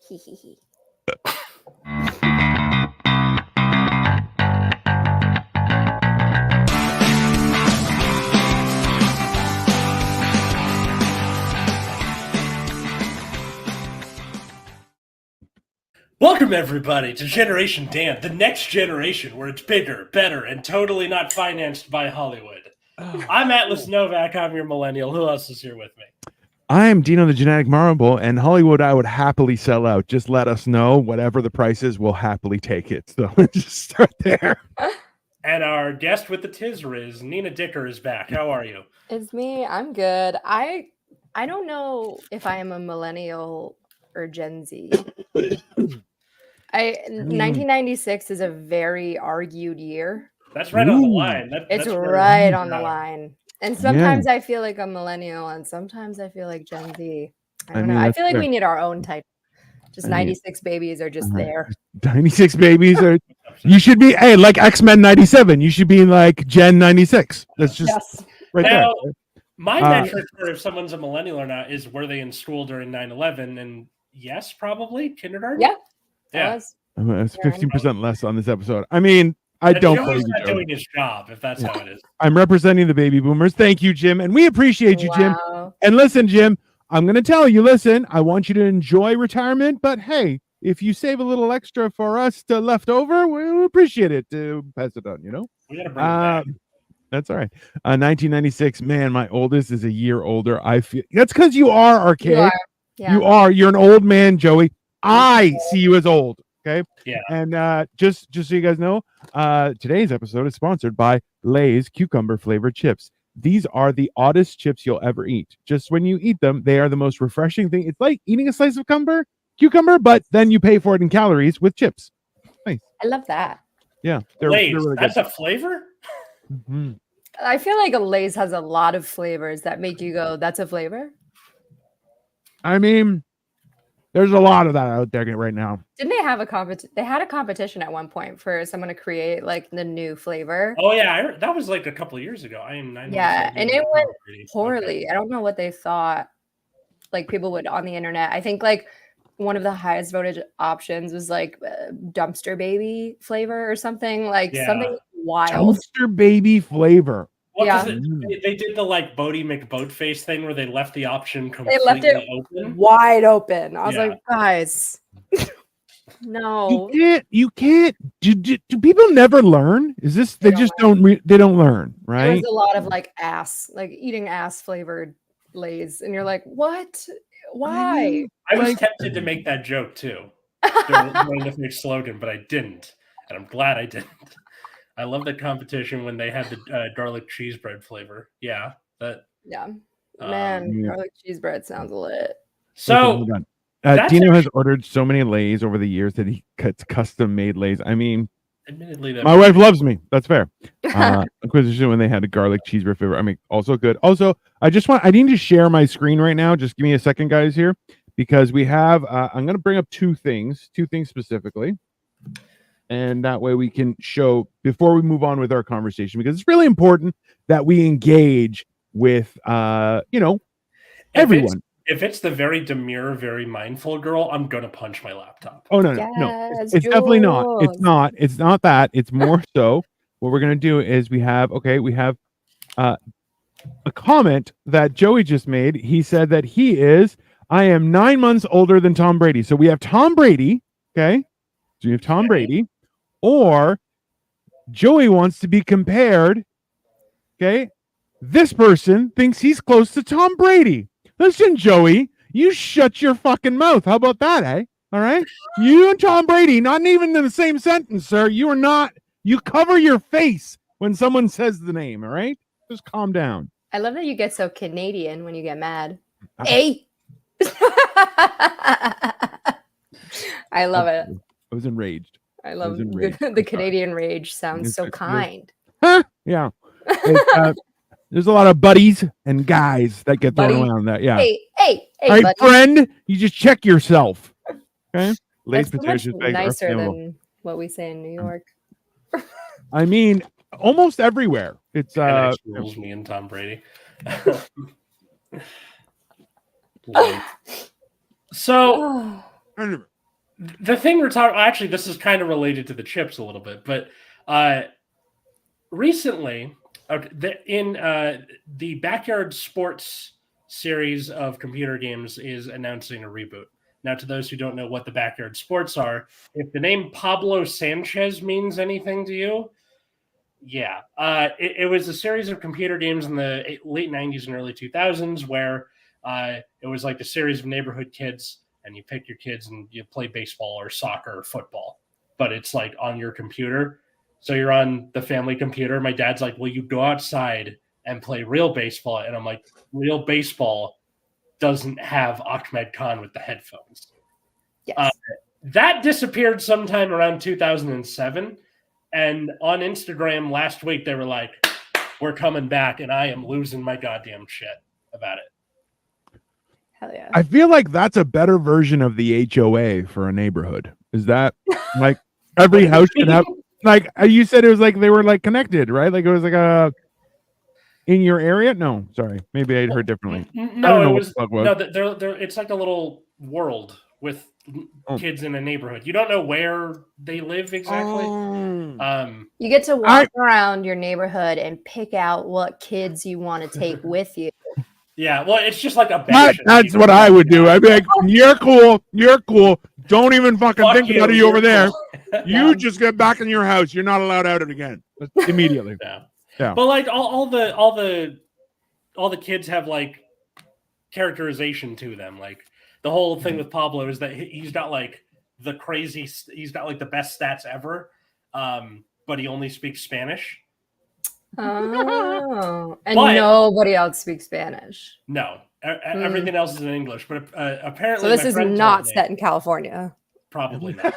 Hee hee hee. Welcome, everybody, to Generation Dan, the next generation where it's bigger, better, and totally not financed by Hollywood. I'm Atlas Novak. I'm your millennial. Who else is here with me? I'm Dino the Genetic Marble, and Hollywood I would happily sell out. Just let us know. Whatever the price is, we'll happily take it. So let's just start there. And our guest with the Tizriz, Nina Dicker, is back. How are you? It's me. I'm good. I don't know if I am a millennial or Gen Z. 1996 is a very argued year. That's right on the line. It's right on the line. And sometimes I feel like a millennial, and sometimes I feel like Gen Z. I don't know. I feel like we need our own type. Just 96 babies are just there. 96 babies are. You should be like X-Men 97. You should be in like Gen 96. That's just right now, there. My metric for if someone's a millennial or not is were they in school during 9/11? And yes, probably kindergarten. Yeah. It's 15% less on this episode. I mean, I don't blame you. Not doing his job, if that's how it is. I'm representing the baby boomers. Thank you, Jim, and we appreciate you, Jim. And listen, Jim, I'm going to tell you. Listen, I want you to enjoy retirement, but hey, if you save a little extra for us to left over, we'll appreciate it. To pass it on, you know. We gotta bring it back. That's all right. 1996. Man, my oldest is a year older. I feel that's because you are archaic. You are. You're an old man, Joey. I see you as old. Okay. Yeah. And just so you guys know, today's episode is sponsored by Lay's cucumber flavored chips. These are the oddest chips you'll ever eat. Just when you eat them, they are the most refreshing thing. It's like eating a slice of cucumber, but then you pay for it in calories with chips. Nice. I love that. Yeah. Lay's, they're really that's good. a flavor? Mm-hmm. I feel like a Lay's has a lot of flavors that make you go, that's a flavor? I mean, there's a lot of that out there right now. Didn't they have a competition? They had a competition at one point for someone to create like the new flavor. Oh yeah, that was like a couple of years ago. I am 9. Yeah, and it went poorly. Okay. I don't know what they thought. Like people would on the internet. I think like one of the highest voted options was like dumpster baby flavor or something something wild. Dumpster baby flavor. Well, they did the like Bodie McBoatface thing where they left the option completely open. They left it wide open. I was like, guys, no. You can't. Do people never learn? Is this they just don't learn, right? There's a lot of like eating ass flavored Lay's, and you're like, what? Why? I was tempted to make that joke too during the new slogan, but I didn't, and I'm glad I didn't. I love the competition when they had the garlic cheese bread flavor. Yeah, that. Yeah, man, garlic cheese bread sounds lit. So, Dino has ordered so many Lay's over the years that he cuts custom-made Lay's. I mean, admittedly, my wife loves me. That's fair. Acquisition when they had a garlic cheese bread flavor. I mean, also good. Also, I need to share my screen right now. Just give me a second, guys, here, because we have. I'm going to bring up two things specifically. And that way we can show before we move on with our conversation, because it's really important that we engage with, everyone. If it's the very demure, very mindful girl, I'm going to punch my laptop. Oh, no. It's definitely not. It's not that. It's more so what we're going to do is we have a comment that Joey just made. He said that I am 9 months older than Tom Brady. So we have Tom Brady. Okay. So you have Tom Brady. Or Joey wants to be compared. Okay. This person thinks he's close to Tom Brady. Listen, Joey, you shut your fucking mouth. How about that, eh? All right. You and Tom Brady, not even in the same sentence, sir. You are not. You cover your face when someone says the name. All right. Just calm down. I love that you get so Canadian when you get mad. Hey. I love it. I was enraged. I love the Canadian rage. Sounds so kind. Huh? Yeah. There's a lot of buddies and guys that get thrown around that. Yeah. Hey, all right, buddy. Friend, you just check yourself. Okay. That's so much nicer than what we say in New York. I mean, almost everywhere. It's rules me and Tom Brady. So the thing we're talking, actually, this is kind of related to the chips a little bit, but recently, in the Backyard Sports series of computer games is announcing a reboot. Now, to those who don't know what the Backyard Sports are, if the name Pablo Sanchez means anything to you, yeah. It was a series of computer games in the late 90s and early 2000s where it was like a series of neighborhood kids, and you pick your kids and you play baseball or soccer or football, but it's like on your computer. So you're on the family computer. My dad's like, will you go outside and play real baseball? And I'm like, real baseball doesn't have Ahmed Khan with the headphones. Yes. That disappeared sometime around 2007. And on Instagram last week, they were like, we're coming back, and I am losing my goddamn shit about it. Hell yeah. I feel like that's a better version of the HOA for a neighborhood. Is that like every house should have, like you said, it was like they were like connected, right? Like it was like a in your area. No, sorry, maybe I heard differently. No, it was no. It's like a little world with kids in a neighborhood. You don't know where they live exactly. You get to walk around your neighborhood and pick out what kids you want to take with you. Yeah, well, it's just like a that's what I would do. I'd be like, you're cool. Don't even fucking think about you over there. You just get back in your house. You're not allowed out again immediately. Yeah. But like all the kids have like characterization to them. Like the whole thing with Pablo is that he's got like he's got like the best stats ever, but he only speaks Spanish. Oh, and nobody else speaks Spanish. No, everything else is in English. But apparently, so this is not set in California. Probably not.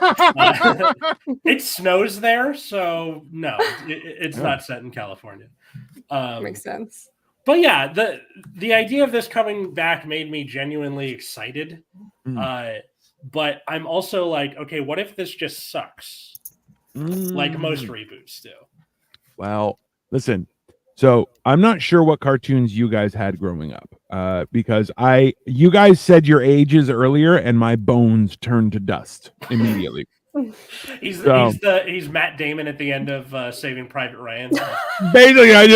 It snows there, so no, it's not set in California. Makes sense. But yeah, the idea of this coming back made me genuinely excited. But I'm also like, okay, what if this just sucks? Like most reboots do. Well, listen. So I'm not sure what cartoons you guys had growing up, because you guys said your ages earlier, and my bones turned to dust immediately. He's Matt Damon at the end of Saving Private Ryan. Basically, I'm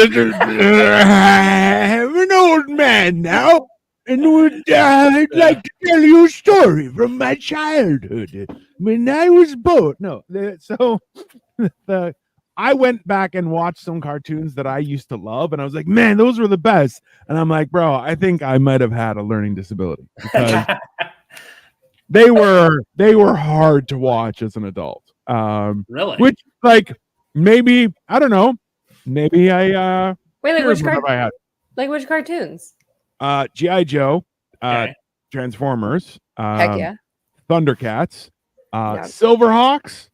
an old man now, and I'd like to tell you a story from my childhood when I was born. I went back and watched some cartoons that I used to love, and I was like, man, those were the best. And I'm like, bro, I think I might have had a learning disability because they were hard to watch as an adult. Really? Which, like, maybe, I don't know. Maybe I wait, like which cartoons? G.I. Joe, Transformers, heck yeah, Thundercats, Silverhawks,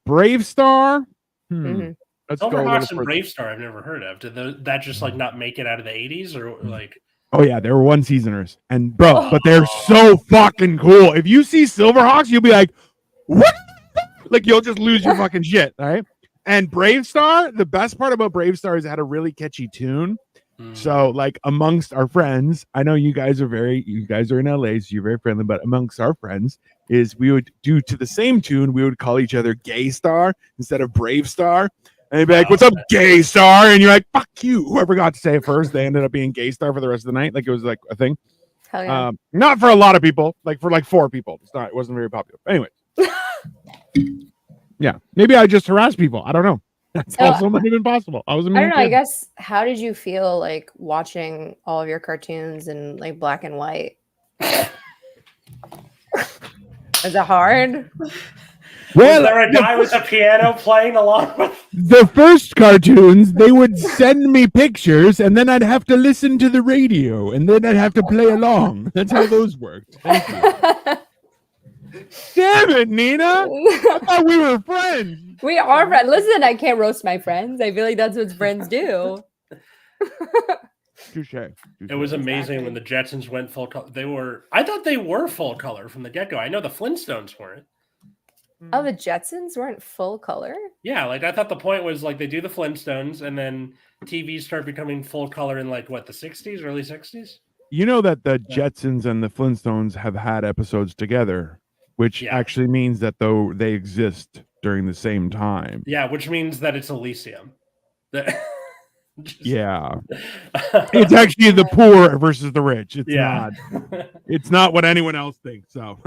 Brave Star. Silverhawks and Brave Star I've never heard of. Did that just like not make it out of the 80s or like? Oh yeah, they were one seasoners, and but they're so fucking cool. If you see Silverhawks, you'll be like, what? Like you'll just lose your fucking shit, right? And Brave Star, the best part about Brave Star is it had a really catchy tune. So like amongst our friends, I know you guys are in LA, so you're very friendly, but amongst our friends is we would do to the same tune, we would call each other Gay Star instead of Brave Star. And they'd be like, what's up, Gay Star? And you're like, fuck you. Whoever got to say it first, they ended up being Gay Star for the rest of the night. Like it was like a thing. Hell yeah. Not for a lot of people, like for like 4 people. It wasn't very popular. Anyway. Yeah. Maybe I just harassed people. I don't know. That's also not even possible. I don't know. I guess, how did you feel like watching all of your cartoons in like black and white? Is it hard? Well, was there a guy with a piano playing along with the first cartoons? They would send me pictures, and then I'd have to listen to the radio, and then I'd have to play along. That's how those worked. Thank you. Damn it, Nina! I thought we were friends. We are friends. Listen, I can't roast my friends. I feel like that's what friends do. Touche. It was amazing when the Jetsons went full color. I thought they were full color from the get-go. I know the Flintstones weren't. Oh, the Jetsons weren't full color? Yeah, like I thought the point was like they do the Flintstones and then TVs start becoming full color in like what, the 60s, early 60s? You know that the Jetsons and the Flintstones have had episodes together which Yeah. actually means that though they exist during the same time. Yeah, which means that it's Elysium. Yeah. It's actually the poor versus the rich. It's yeah. not. It's not what anyone else thinks. So,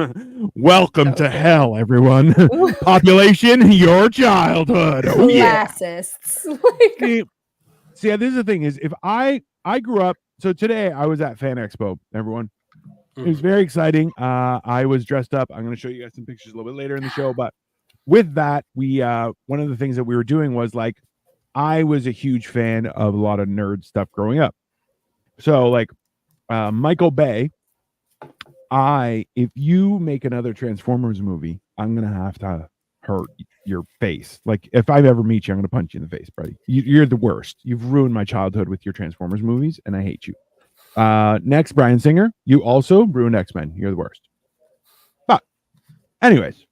welcome to Okay. hell, everyone. Population, your childhood. Oh yeah. Classists. See, this is the thing is if I grew up. So today I was at Fan Expo. Everyone, it was very exciting. I was dressed up. I'm going to show you guys some pictures a little bit later in the show. But with that, we one of the things that we were doing was like I was a huge fan of a lot of nerd stuff growing up. So like Michael Bay, if you make another Transformers movie, I'm gonna have to hurt your face. Like if I ever meet you, I'm gonna punch you in the face, buddy. You're the worst. You've ruined my childhood with your Transformers movies, and I hate you. Next, Bryan Singer, you also ruined X-Men. You're the worst. But anyways,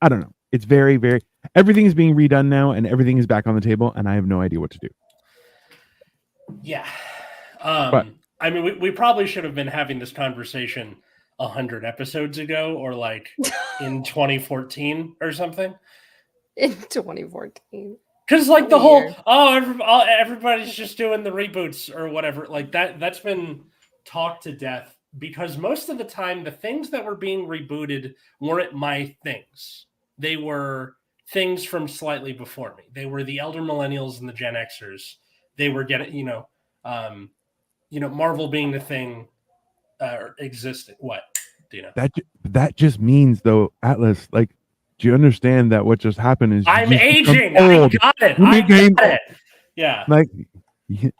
I don't know. It's very, very everything is being redone now, and everything is back on the table, and I have no idea what to do. Yeah. But I mean, we probably should have been having this conversation 100 episodes ago, or like in 2014 or something. In 2014. Because like the whole everybody's just doing the reboots or whatever, like that's been talked to death. Because most of the time, the things that were being rebooted weren't my things. They were things from slightly before me. They were the elder millennials and the Gen Xers. They were getting, Marvel being the thing existing. What? Do you know? That just means though, Atlas, like, do you understand that what just happened is I'm aging. Old. I got it. Yeah. Like,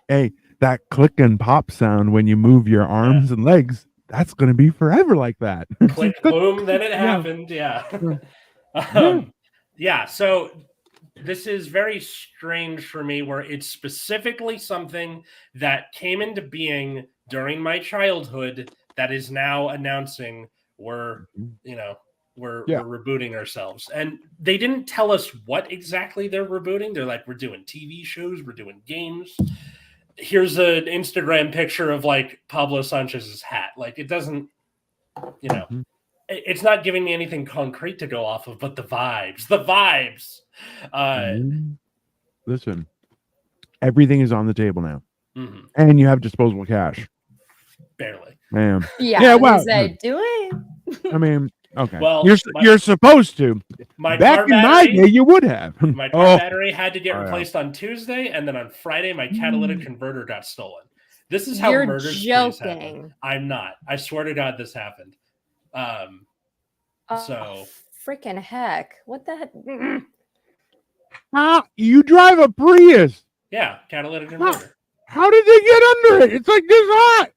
hey, that click and pop sound when you move your arms and legs, that's going to be forever like that. Click, boom, then it happened. Yeah. So this is very strange for me where it's specifically something that came into being during my childhood that is now announcing we're rebooting ourselves. And they didn't tell us what exactly they're rebooting. They're like, we're doing TV shows, we're doing games. Here's an Instagram picture of like Pablo Sanchez's hat. Like it doesn't, it's not giving me anything concrete to go off of, but the vibes. Listen, everything is on the table now, and you have disposable cash. Barely. Man. Yeah. Well, do it. I mean, okay. Well, you're supposed to. Back in my day, you would have. My car battery had to get replaced on Tuesday, and then on Friday, my catalytic converter got stolen. This is how murder happen. I'm not. I swear to God, this happened. So freaking heck! What the heck? You drive a Prius? Yeah, catalytic converter. How did they get under it? It's like this hot.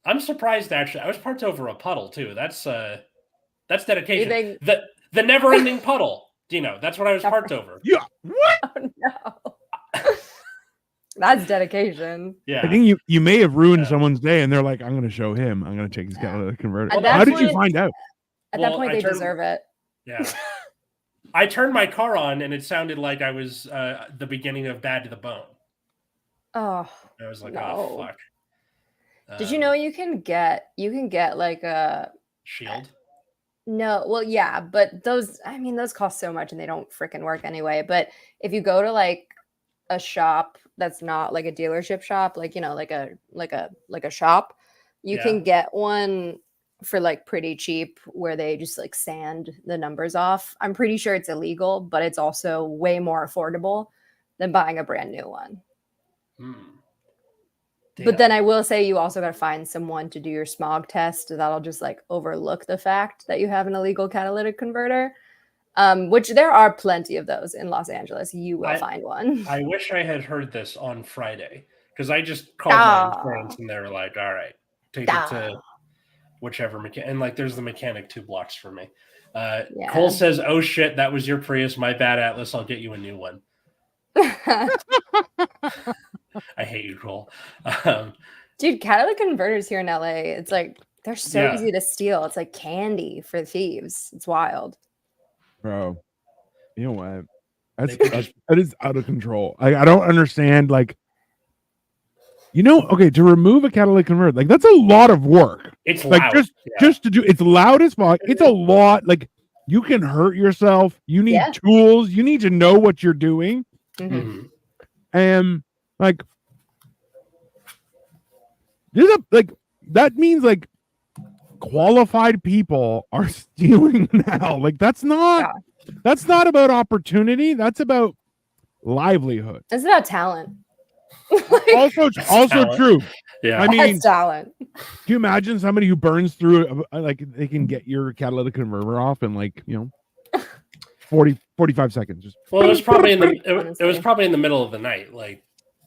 I'm surprised actually. I was parked over a puddle too. That's dedication. The never-ending puddle. Dino, that's what I was parked over. Yeah. What? Oh no. That's dedication. Yeah. I think you may have ruined someone's day, and they're like, "I'm going to show him. I'm going to take his catalytic converter." How did you find out? At that point, they deserve it. Yeah. I turned my car on, and it sounded like I was the beginning of Bad to the Bone. Oh. I was like, oh fuck. Did you know you can get like a shield? No, well, yeah, but those cost so much and they don't freaking work anyway. But if you go to like a shop that's not like a dealership shop, like like a shop, you can get one for like pretty cheap where they just like sand the numbers off. I'm pretty sure it's illegal, but it's also way more affordable than buying a brand new one. But then I will say you also got to find someone to do your smog test that'll just like overlook the fact that you have an illegal catalytic converter, which there are plenty of those in Los Angeles. You will find one. I wish I had heard this on Friday because I just called my insurance and they were like, all right, take it to whichever mechanic. And like there's the mechanic 2 blocks for me. Cole says, oh shit, that was your Prius. My bad, Atlas. I'll get you a new one. I hate you, Cole. Dude, catalytic converters here in LA, it's like they're so easy to steal. It's like candy for thieves. It's wild. Bro, you know what? That is out of control. I don't understand. Like, Okay, to remove a catalytic converter, like that's a lot of work. It's Like loud. just to do, it's loud as fuck. It's a lot. Like you can hurt yourself. You need tools. You need to know what you're doing. Mhm. And like, that means like qualified people are stealing now. Like that's not about opportunity. That's about livelihood. It's about talent. also talent. True. Yeah. I mean, talent. Can you imagine somebody who burns through like they can get your catalytic converter off in like 45 seconds? Just well, it was probably in the middle of the night. Like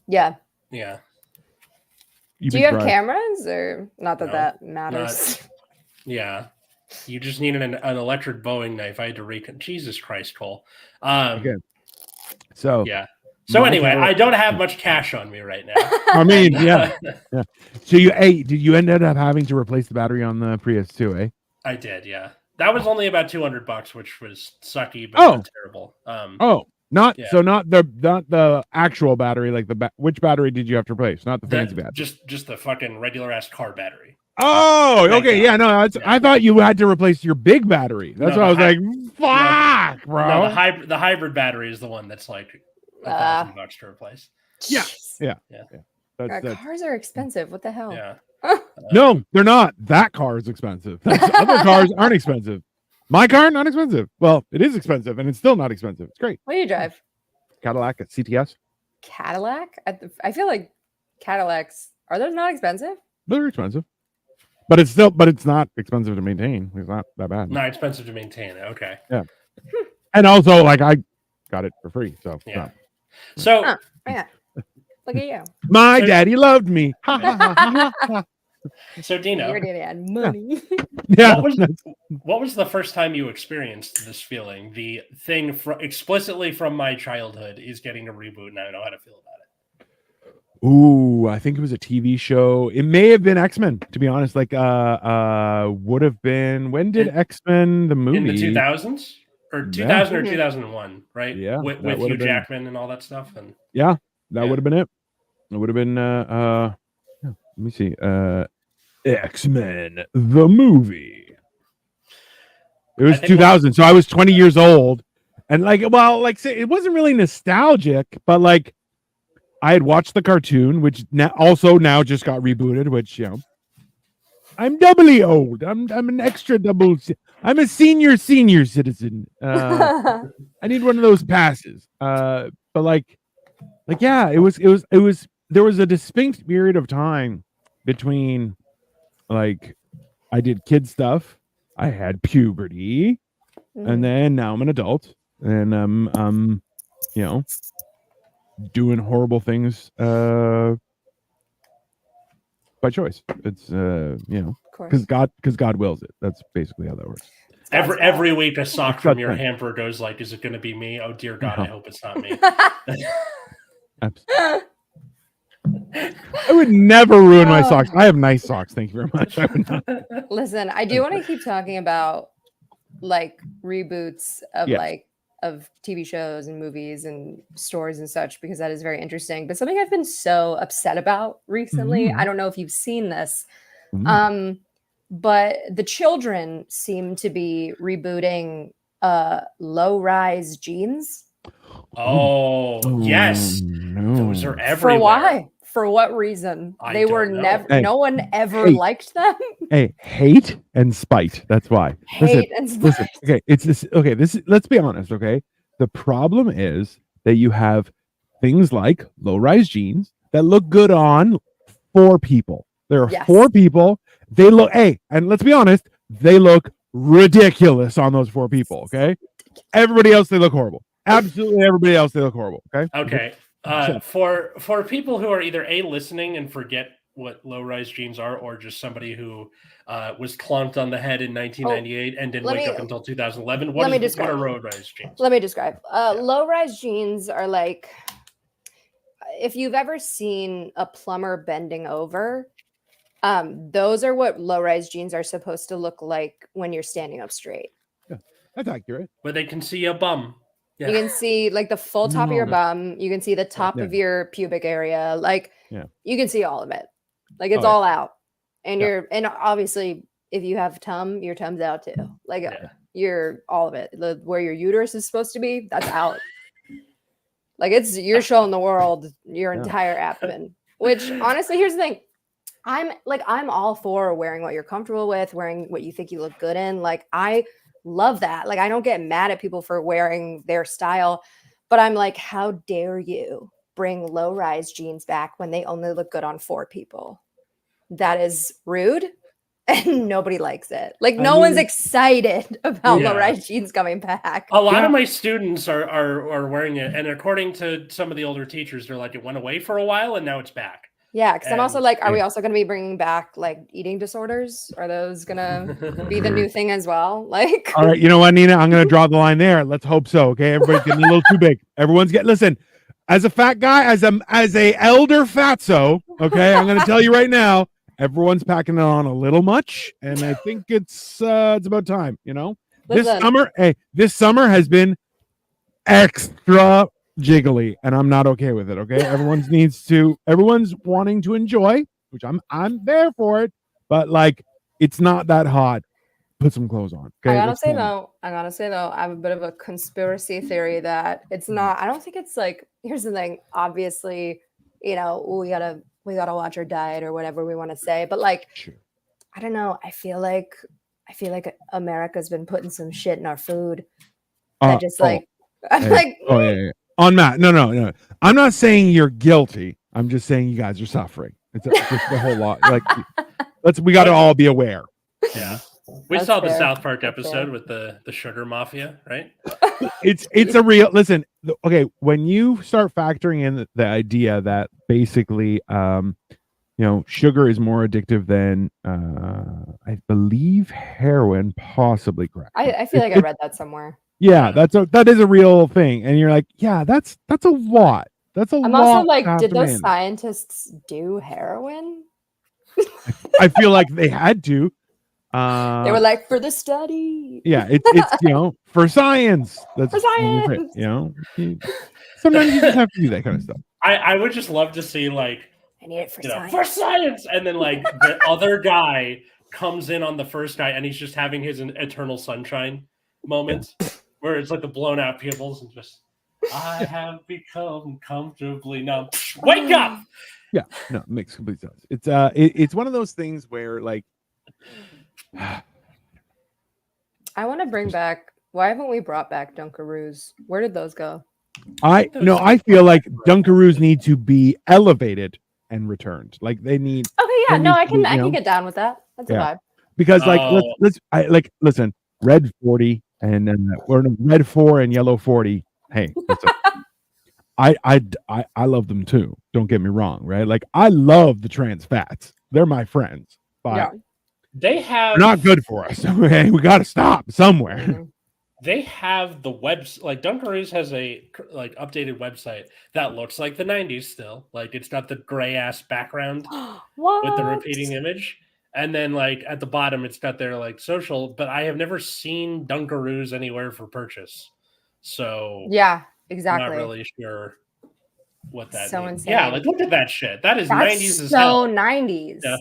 yeah. Do you have cameras or not that matters? Yeah. You just need an electric Boeing knife. I had to Jesus Christ, Cole. Okay. So yeah. So anyway, I don't have much cash on me right now. I mean, yeah. So did you end up having to replace the battery on the Prius too, eh? I did, yeah. That was only about $200, which was sucky, but not terrible. Not the actual battery, like which battery did you have to replace? Not the fancy battery. Just the fucking regular ass car battery. Oh, okay, yeah, no, I thought you had to replace your big battery. That's why I was like, fuck, bro. No, the hybrid battery is the one that's like $1,000 to replace. Yeah. Cars are expensive. What the hell? Yeah. No, they're not. That car is expensive. Other cars aren't expensive. My car, not expensive. Well, it is expensive, and it's still not expensive. It's great. What do you drive? Cadillac at CTS. Cadillac? I feel like Cadillacs, are those not expensive? They're expensive. But it's not expensive to maintain. It's not that bad. Not expensive to maintain. Okay. Yeah. And also, like, I got it for free. So, yeah. So, yeah. Look at you. My daddy loved me. So, Dino. Your daddy had money. Yeah. What was the first time you experienced this feeling? The thing explicitly from my childhood is getting a reboot, and I don't know how to feel about it. Ooh, I think it was a TV show. It may have been X-Men, to be honest. Like, would have been, when did X-Men the movie? In the 2000s or 2000 or 2001, right? Yeah, with Hugh Jackman and all that stuff. And yeah, that would have been it. It would have been. Let me see. X-Men the movie. It was 2000, so I was 20 years old, and say it wasn't really nostalgic, but like. I had watched the cartoon, which now just got rebooted, which, I'm doubly old. I'm an extra double. I'm a senior citizen. I need one of those passes. But yeah, it was, there was a distinct period of time between like, I did kid stuff. I had puberty and then now I'm an adult and doing horrible things by choice. It's because God wills it. That's basically how that works. Every week a sock from your hamper goes like, is it going to be me? Oh dear God, I hope it's not me. I would never ruin my socks. I have nice socks. Thank you very much. Listen, I do want to keep talking about like reboots of of TV shows and movies and stores and such, because that is very interesting. But something I've been so upset about recently, I don't know if you've seen this, but the children seem to be rebooting low-rise jeans. Oh, yes. No. Those are everywhere. For why? For what reason? They were never, no one ever liked them. Hey, hate and spite. That's why. Hate and spite. Listen, okay, it's this. Okay, let's be honest. Okay, the problem is that you have things like low-rise jeans that look good on 4 people. There are 4 people. They look. Hey, and let's be honest. They look ridiculous on those 4 people. Okay, everybody else they look horrible. Absolutely, everybody else they look horrible. Okay. Okay. For people who are either listening and forget what low-rise jeans are, or just somebody who was clunked on the head in 1998 and didn't wake up until 2011, what are low-rise jeans? Let me describe. Low-rise jeans are like, if you've ever seen a plumber bending over, those are what low-rise jeans are supposed to look like when you're standing up straight. Yeah, that's accurate. Where they can see a bum. You can see like the full top of your bum. You can see the top of your pubic area. Like you can see all of it. Like it's all out. And and obviously if you have your tum's out too. Like you're all of it. Where your uterus is supposed to be, that's out. Like you're showing the world your entire abdomen. Which honestly, here's the thing. I'm all for wearing what you're comfortable with, wearing what you think you look good in. Like I love that. Like I don't get mad at people for wearing their style, but I'm like, how dare you bring low-rise jeans back when they only look good on 4 people? That is rude. And nobody likes it. Like no one's excited about low-rise jeans coming back. A lot of my students are wearing it, and according to some of the older teachers, they're like, it went away for a while, and now it's back. Yeah, because I'm also like, are we also going to be bringing back like eating disorders? Are those going to be the new thing as well? Like, all right, you know what, Nina? I'm going to draw the line there. Let's hope so. Okay, everybody's getting a little too big. Everyone's listen. As a fat guy, as a elder fatso, okay, I'm going to tell you right now. Everyone's packing it on a little much, and I think it's about time. You know, this summer has been extra jiggly, and I'm not okay with it. Okay, everyone's wanting to enjoy, which I'm there for it, but like it's not that hot. Put some clothes on. Okay, I gotta say though, I have a bit of a conspiracy theory that it's not. I don't think it's like. Here's the thing. Obviously, you know, we gotta watch our diet or whatever we want to say, but like, I don't know. I feel like America's been putting some shit in our food. I'm like, on Matt. No. I'm not saying you're guilty. I'm just saying you guys are suffering. It's just a whole lot. Like, we got to all be aware. Yeah. We saw the South Park episode with the sugar mafia, right? It's a real listen. Okay, when you start factoring in the idea that basically, sugar is more addictive than I believe heroin, possibly correct. I feel like I read that somewhere. Yeah, that is a real thing, and you're like, yeah, that's a lot. That's a lot. I'm also like, did those scientists do heroin? I feel like they had to. They were like, for the study. Yeah, it's for science. That's for science. Sometimes you just have to do that kind of stuff. I would just love to see like I need it for science, and then like the other guy comes in on the first guy, and he's just having his eternal sunshine moments where it's like the blown out pupils and just I have become comfortably numb. Wake up. Yeah, no, it makes complete sense. It's one of those things where like. I want to bring back. Why haven't we brought back Dunkaroos? Where did those go? I feel like Dunkaroos need to be elevated and returned. Like they need. Okay, yeah, no, I can get down with that. That's a vibe. Because like listen, red 40 and then red 4 and yellow 40. Hey, I love them too. Don't get me wrong, right? Like I love the trans fats. They're my friends. But they're not good for us. Okay, we got to stop somewhere. They have the like Dunkaroos has a like updated website that looks like the 90s still. Like it's got the gray ass background with the repeating image. And then like at the bottom it's got their like social, but I have never seen Dunkaroos anywhere for purchase. So yeah, exactly. I'm not really sure what that means. Insane. Yeah, like look at that shit. That's 90s as hell. So 90s. Yeah.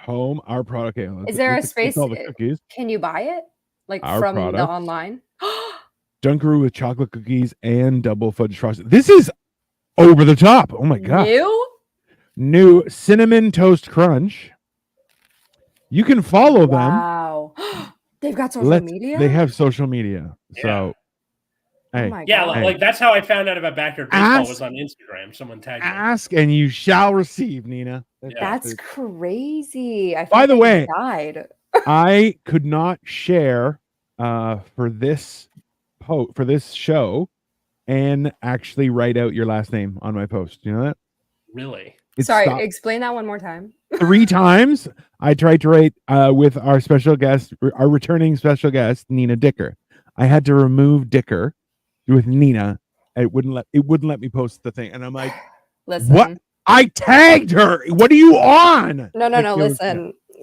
Home, our product. Okay, is there a space? Can you buy it like our from product, the online? Dunkaroo with chocolate cookies and double fudge frosting. This is over the top. Oh my god! New cinnamon toast crunch. You can follow them. Wow, they've got social media. They have social media. Yeah. So, hey, like that's how I found out about Backyard Baseball was on Instagram. Someone tagged me. Ask and you shall receive, Nina. That's crazy. By the way, died. I could not share for this show and actually write out your last name on my post. You know that? Really? Sorry, explain that one more time. 3 times I tried to write with our special guest, our returning special guest, Nina Dicker. I had to remove Dicker with Nina. It wouldn't let me post the thing, and I'm like, listen, what? I tagged her. What are you on? No.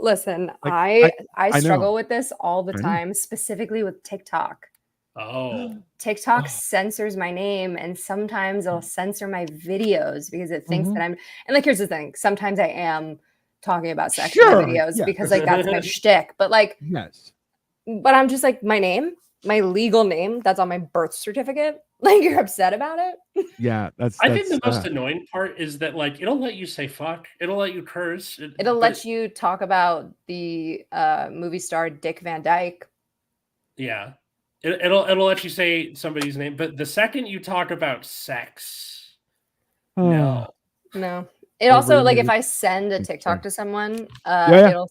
Listen. Like, I struggle with this all the time, specifically with TikTok. Oh. TikTok censors my name, and sometimes it'll censor my videos because it thinks that I'm. And like, here's the thing: sometimes I am talking about sex in my videos because like that's my shtick. But like, but I'm just like, my name, my legal name, that's on my birth certificate. Like, you're upset about it? Yeah, I think the most annoying part is that like it'll let you say fuck, it'll let you curse, it'll let you talk about the movie star Dick Van Dyke. Yeah. It'll let you say somebody's name, but the second you talk about sex, no. It also, like, if I send a TikTok to someone, it'll,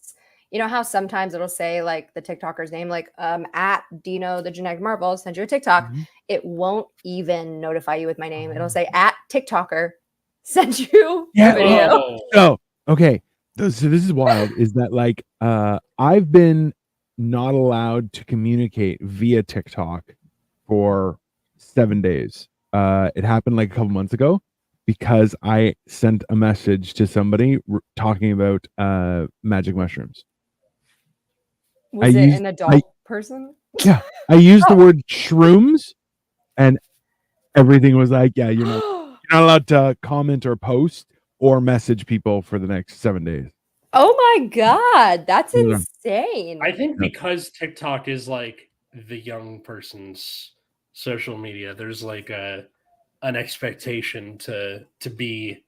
you know how sometimes it'll say like the TikToker's name, like at Dino the Genetic Marvel send you a TikTok. It won't even notify you with my name. It'll say at TikToker send you a video. Oh, okay. So this is wild. Is that like I've been not allowed to communicate via TikTok for 7 days. It happened like a couple months ago because I sent a message to somebody talking about magic mushrooms. Was it an adult person? Yeah, I used the word shrooms, and everything was like, yeah, you're not allowed to comment or post or message people for the next 7 days. Oh my God, that's insane. I think because TikTok is like the young person's social media, there's like an expectation to be,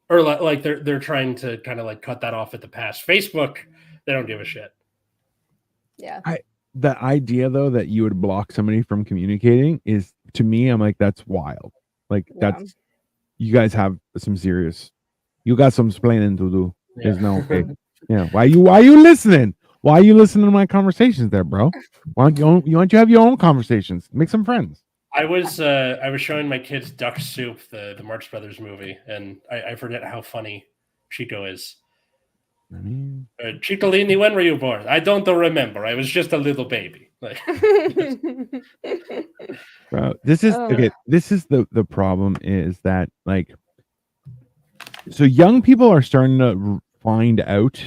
or like they're trying to kind of like cut that off at the pass. Facebook, they don't give a shit. Yeah. The idea though that you would block somebody from communicating is, to me, I'm like, that's wild. Like that's, you guys have some serious, you got some explaining to do. There's no okay. Yeah. Why you listening? Why are you listening to my conversations there, bro? Why don't you have your own conversations? Make some friends. I was showing my kids Duck Soup, the Marx Brothers movie, and I forget how funny Chico is. Ciccolini, when were you born? I don't remember. I was just a little baby. Like, bro, this is okay. This is the problem is that like, so young people are starting to find out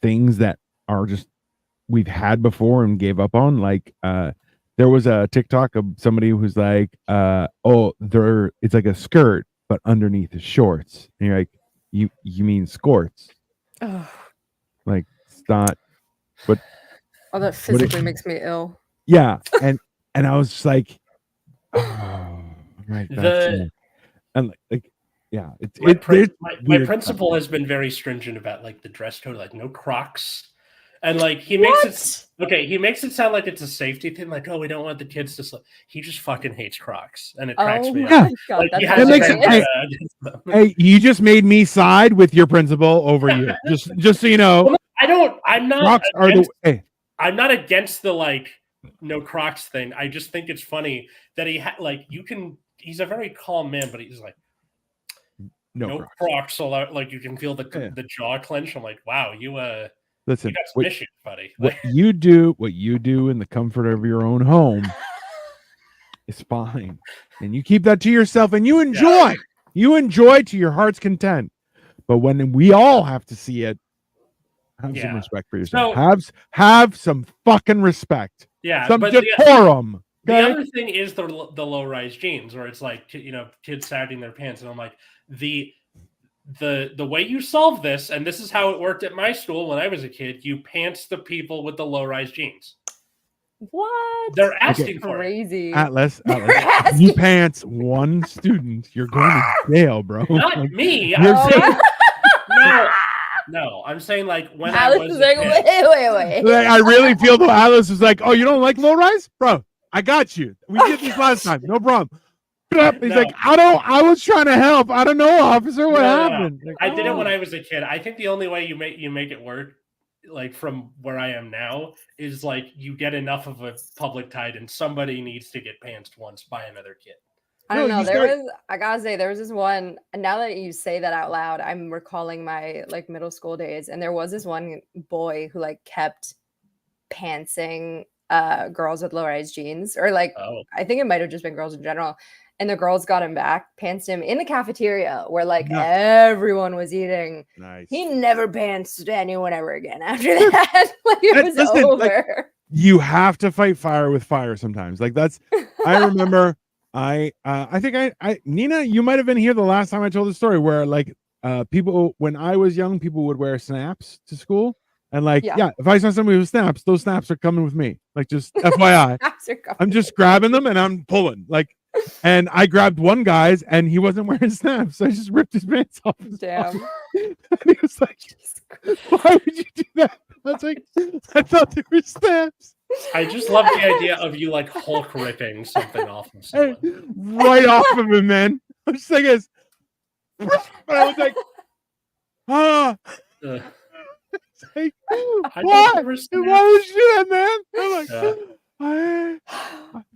things that are just we've had before and gave up on. Like there was a TikTok of somebody who's like, it's like a skirt, but underneath is shorts. And you're like, you mean skorts? Like it's not, but that physically makes me ill. Yeah, and I was just like, oh, right, and like yeah, my principal has been very stringent about like the dress code, like no Crocs, and like he makes it sound like it's a safety thing, like, oh, we don't want the kids to slip. He just fucking hates Crocs, and it cracks me up. God, like, hey, you just made me side with your principal over you. Just so you know, I'm not against the like no Crocs thing. I just think it's funny that he's a very calm man, but he's like, no Crocs, so like you can feel the jaw clench. I'm like, wow, listen, you got some issues, buddy. What you do in the comfort of your own home is fine, and you keep that to yourself, and you enjoy to your heart's content. But when we all have to see it, have some respect for yourself. So, have some fucking respect. Yeah, some decorum. The other thing is the low-rise jeans, where it's like, kids sagging their pants, and I'm like, the way you solve this, and this is how it worked at my school when I was a kid, you pants the people with the low-rise jeans. What? They're asking for crazy. Atlas, you pants one student, you're going to jail, bro. Not me. No, I'm saying like when Alice I was like, wait. Like, I really feel though Alice is like, oh, you don't like low rise? Bro, I got you. We did this last time. No problem. He's like, I was trying to help. I don't know, officer. What happened? Like, I did it when I was a kid. I think the only way you make it work, like from where I am now, is like you get enough of a public tide and somebody needs to get pantsed once by another kid. I don't know. I gotta say, there was this one. Now that you say that out loud, I'm recalling my like middle school days, and there was this one boy who like kept pantsing girls with low-rise jeans, or like I think it might have just been girls in general. And the girls got him back, pantsed him in the cafeteria where like everyone was eating. Nice. He never pantsed anyone ever again after that. Like it was over. Like, you have to fight fire with fire sometimes. Like that's. I remember. I think Nina, you might have been here the last time I told the story where like people when I was young, people would wear snaps to school. And like, yeah, if I saw somebody with snaps, those snaps are coming with me. Like, just FYI, I'm just grabbing them and I'm pulling. Like, and I grabbed one guy's and he wasn't wearing snaps. So I just ripped his pants off. Damn. And he was like, why would you do that? I was like, I thought they were snaps. I just love the idea of you like Hulk ripping something off of someone. Right off of him, man. I'm just like, this. And I was like, ah. Like, why would you do that, man? I'm like, I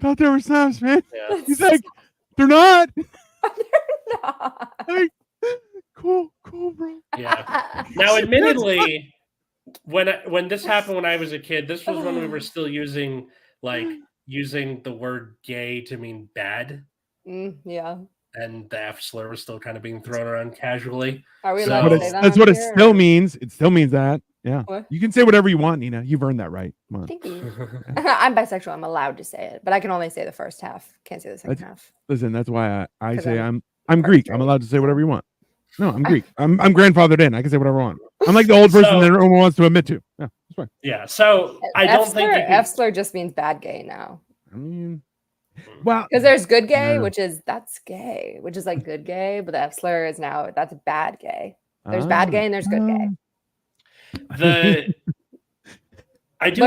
thought there were snaps, man. Yeah. He's like, they're not. They're not. Like, cool, bro. Yeah. Now, admittedly, when this happened when I was a kid, this was when we were still using the word gay to mean bad. Yeah. And the F slur was still kind of being thrown around casually. Are we allowed to say that? That's what it still means. It still means that. Yeah. What? You can say whatever you want, Nina. You've earned that right. Come on. Thank you. I'm bisexual. I'm allowed to say it, but I can only say the first half. Can't say the second half. Listen, that's why I say I'm Greek. I'm allowed to say whatever you want. No, I'm Greek. I'm grandfathered in. I can say whatever I want. I'm like the old person that everyone wants to admit to. Yeah, that's fine. Yeah. So I don't think F slur just means bad gay now. I mean, well, because there's good gay, that's gay, which is like good gay, but the F slur is now that's bad gay. There's bad gay and there's good gay. I do,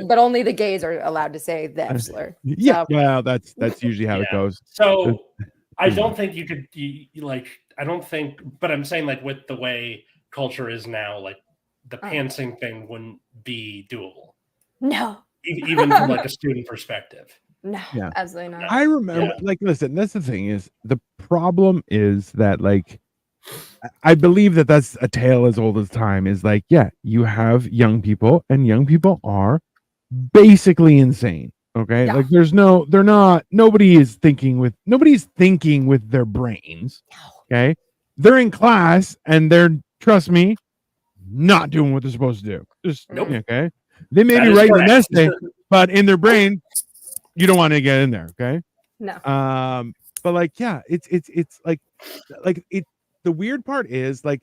but only the gays are allowed to say the F slur. Yeah, well, that's usually how it goes. So I don't think you could I don't think, but I'm saying like with the way culture is now, like the pantsing thing wouldn't be doable. No, even from like a student perspective. No, absolutely not. I remember, listen, that's the thing is the problem is that I believe that's a tale as old as time is you have young people and young people are basically insane. Okay. Yeah. Nobody's thinking with their brains. Okay. They're in class and they're, trust me, not doing what they're supposed to do. Just okay. They may be writing an essay, but in their brain, you don't want to get in there, okay? No. But it's the weird part is the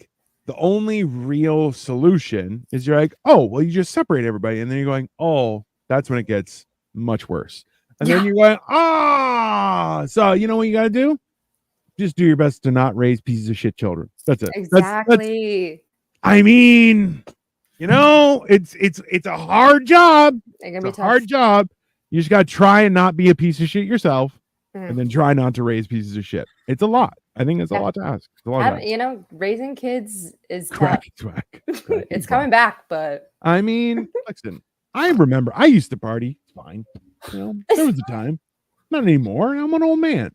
only real solution is you're like, oh, well, you just separate everybody, and then you're going, oh, that's when it gets much worse. And then you're going, so you know what you gotta do? Just do your best to not raise pieces of shit children. That's it. Exactly. I mean, it's a hard job. It's a hard job. You just got to try and not be a piece of shit yourself and then try not to raise pieces of shit. It's a lot. I think it's a lot to ask. It's a lot to ask. Raising kids is tough. It's coming back, but I mean, listen, I remember I used to party. It's fine. There was a time. Not anymore. I'm an old man.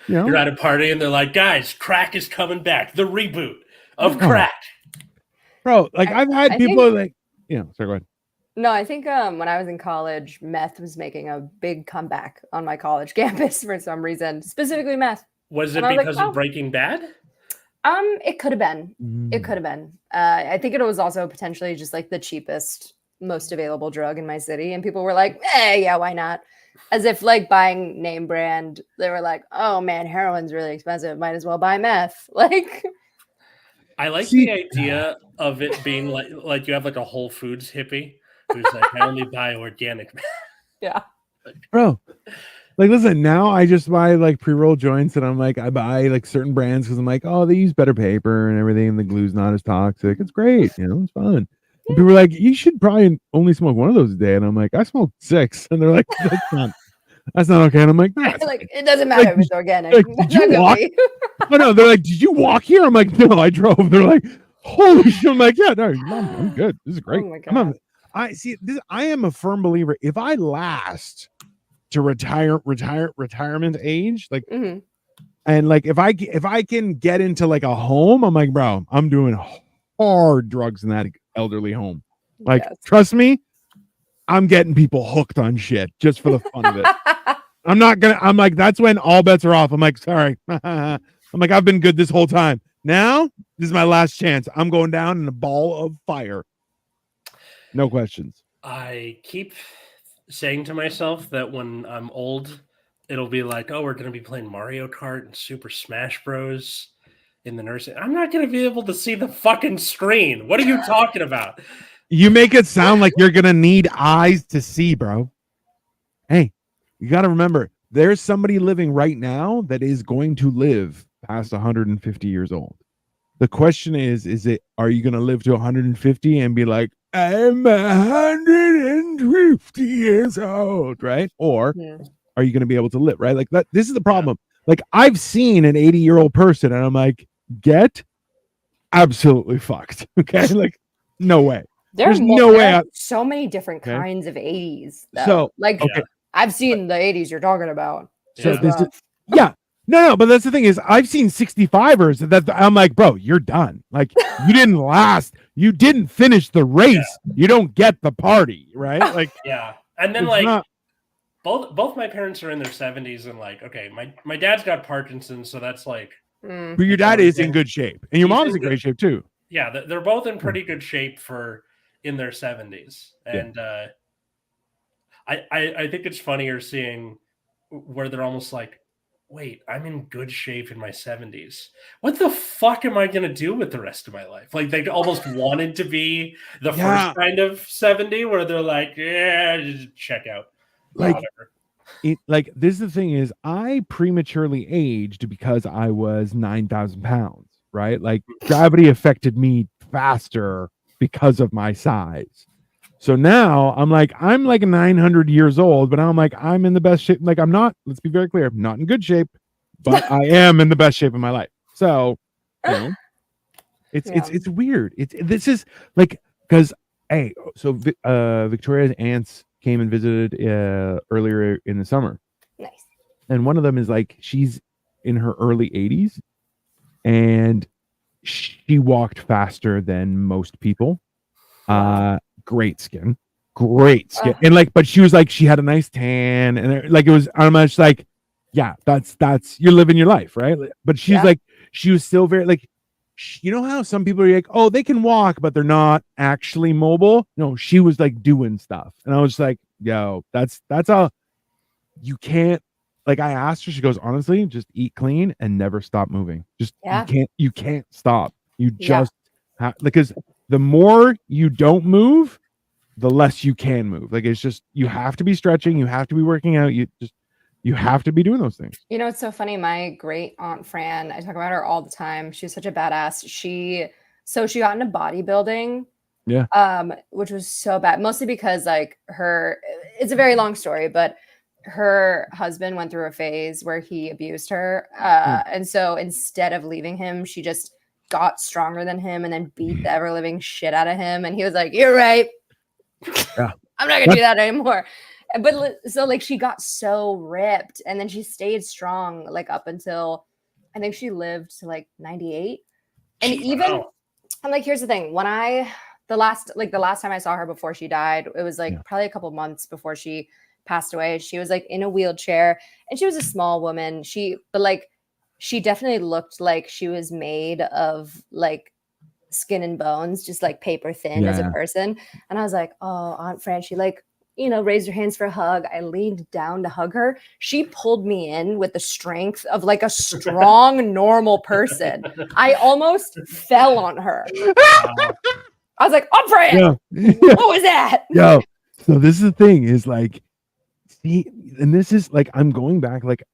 You're at a party and they're like, guys, crack is coming back. The reboot of crack. Bro, I've had people sorry, go ahead. No, I think when I was in college, meth was making a big comeback on my college campus for some reason, specifically meth. Was it because of Breaking Bad? It could have been. It could have been. I think it was also potentially just the cheapest, most available drug in my city, and people were like, yeah, why not? As if buying name brand, they were like, oh man, heroin's really expensive. Might as well buy meth. I like the idea of it being like you have a Whole Foods hippie who's I only buy organic. Yeah. Bro, listen, now I just buy pre-roll joints and I'm I buy certain brands because I'm oh, they use better paper and everything and the glue's not as toxic. It's great. It's fun. And people are you should probably only smoke one of those a day. And I'm I smoke 6. And they're that's not okay. And I'm no, it doesn't matter if it's organic. Did you walk? No, they're did you walk here? I'm no, I drove. They're holy shit. I'm yeah, no, I'm good. This is great. Oh my God. I see this. I am a firm believer. If I last to retirement age, and if I can get into a home, I'm bro, I'm doing hard drugs in that elderly home. Trust me, I'm getting people hooked on shit just for the fun of it. I'm that's when all bets are off. I'm sorry. I'm I've been good this whole time. Now, this is my last chance. I'm going down in a ball of fire. No questions. I keep saying to myself that when I'm old, it'll be like, oh, we're going to be playing Mario Kart and Super Smash Bros. In the nursing. I'm not going to be able to see the fucking screen. What are you talking about? You make it sound like you're going to need eyes to see, bro. Hey, you got to remember, there's somebody living right now that is going to live past 150 years old. The question is are you going to live to 150 and be like, I'm 150 years old, right? Or are you going to be able to live, right? Like that. This is the problem. Like I've seen an 80-year-old person and I'm like, get absolutely fucked. Okay. Like, no way. There's no way. So many different kinds of 80s. Though. So, like, I've seen the 80s you're talking about. So this is, no, but that's the thing is I've seen 65ers that I'm like, bro, you're done. Like, you didn't last. You didn't finish the race. You don't get the party, right? Like, and then like. Both my parents are in their 70s and like, okay, my dad's got Parkinson's, so that's like. But your dad is in good shape, and your mom's in great shape too. Yeah, they're both in pretty good shape for in their 70s, and I think it's funnier seeing where they're almost like, wait, I'm in good shape in my 70s. What the fuck am I gonna do with the rest of my life? Like they almost wanted to be the first kind of 70 where they're like, just check out. Like, this is the thing is I prematurely aged because I was 9,000 pounds, right? Like gravity affected me faster because of my size. So now I'm like 900 years old, but I'm like, I'm in the best shape. Like I'm not, let's be very clear, I'm not in good shape, but I am in the best shape of my life. So, you know, it's weird. This is like, because, hey, so Victoria's aunts came and visited earlier in the summer. Nice. And one of them is like, she's in her early 80s and she walked faster than most people. Great skin. And like, but she was like, she had a nice tan and like, it was, I'm just like, yeah, that's, you're living your life, right? But she's like, she was still very like, you know how some people are like, oh, they can walk, but they're not actually mobile. No, she was like doing stuff. And I was just like, yo, that's how you can't, like I asked her, she goes, honestly, just eat clean and never stop moving. Just, you can't stop. You just have, because the more you don't move, the less you can move. Like it's just, you have to be stretching. You have to be working out. You have to be doing those things. You know, it's so funny. My great aunt Fran, I talk about her all the time. She's such a badass. She got into bodybuilding. Yeah. Which was so bad. Mostly because like it's a very long story, but her husband went through a phase where he abused her. And so instead of leaving him, she just got stronger than him and then beat the ever living shit out of him. And he was like, you're right. Yeah. I'm not gonna do that anymore. But so like she got so ripped and then she stayed strong like up until I think she lived to like 98. And even I'm like, here's the thing. When the last time I saw her before she died, it was like probably a couple months before she passed away. She was like in a wheelchair and she was a small woman. She definitely looked like she was made of like skin and bones, just like paper thin as a person. And I was like, oh, Aunt Fran, she like, you know, raised her hands for a hug. I leaned down to hug her. She pulled me in with the strength of like a strong, normal person. I almost fell on her. I was like, Aunt Fran, what was that? Yo, so this is the thing is like, see, and this is like, I'm going back like,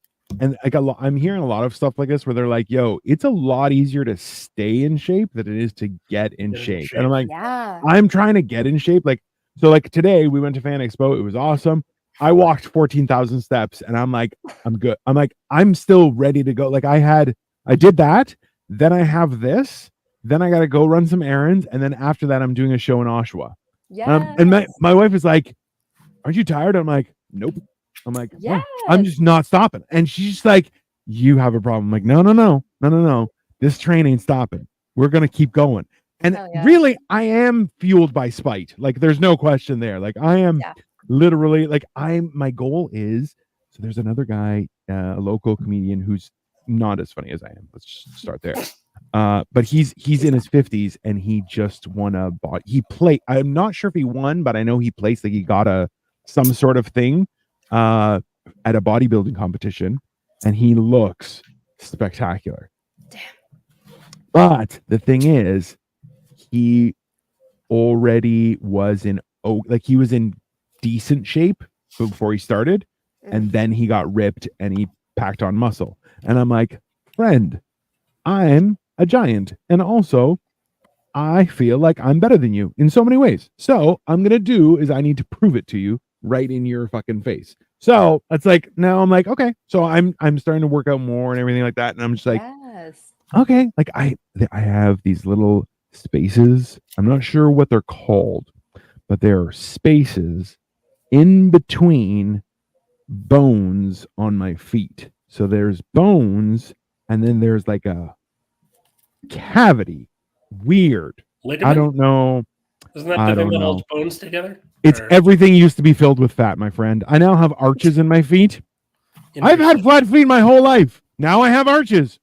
and like I'm hearing a lot of stuff like this where they're like, yo, it's a lot easier to stay in shape than it is to get in shape. And I'm like, I'm trying to get in shape. Like, so like today we went to Fan Expo. It was awesome. I walked 14,000 steps and I'm like, I'm good. I'm like, I'm still ready to go. Like I did that. Then I have this. Then I got to go run some errands. And then after that, I'm doing a show in Oshawa. Yeah. And my wife is like, aren't you tired? I'm like, nope. I'm like, yeah, I'm just not stopping. And she's just like, you have a problem. I'm like, no. This train ain't stopping. We're going to keep going. And really, I am fueled by spite. Like, there's no question there. Like, I am literally like, my goal is, so there's another guy, a local comedian who's not as funny as I am. Let's just start there. But he's in his 50s and he just won I'm not sure if he won, but I know he placed, like he got a some sort of thing at a bodybuilding competition, and he looks spectacular. Damn. But the thing is, he already was he was in decent shape before he started, and then he got ripped and he packed on muscle. And I'm like, friend, I'm a giant, and also I feel like I'm better than you in so many ways. So I'm gonna do is I need to prove it to you right in your fucking face. So it's like now I'm like, okay, so I'm starting to work out more and everything like that, and I'm just like, Yes. okay, like I have these little spaces. I'm not sure what they're called, but there are spaces in between bones on my feet. So there's bones, and then there's like a cavity. Weird. Ligament? I don't know. Isn't that I the thing don't that know. holds bones together? It's Or- everything used to be filled with fat, my friend. I now have arches in my feet. I've had Interesting. flat feet my whole life. Now I have arches.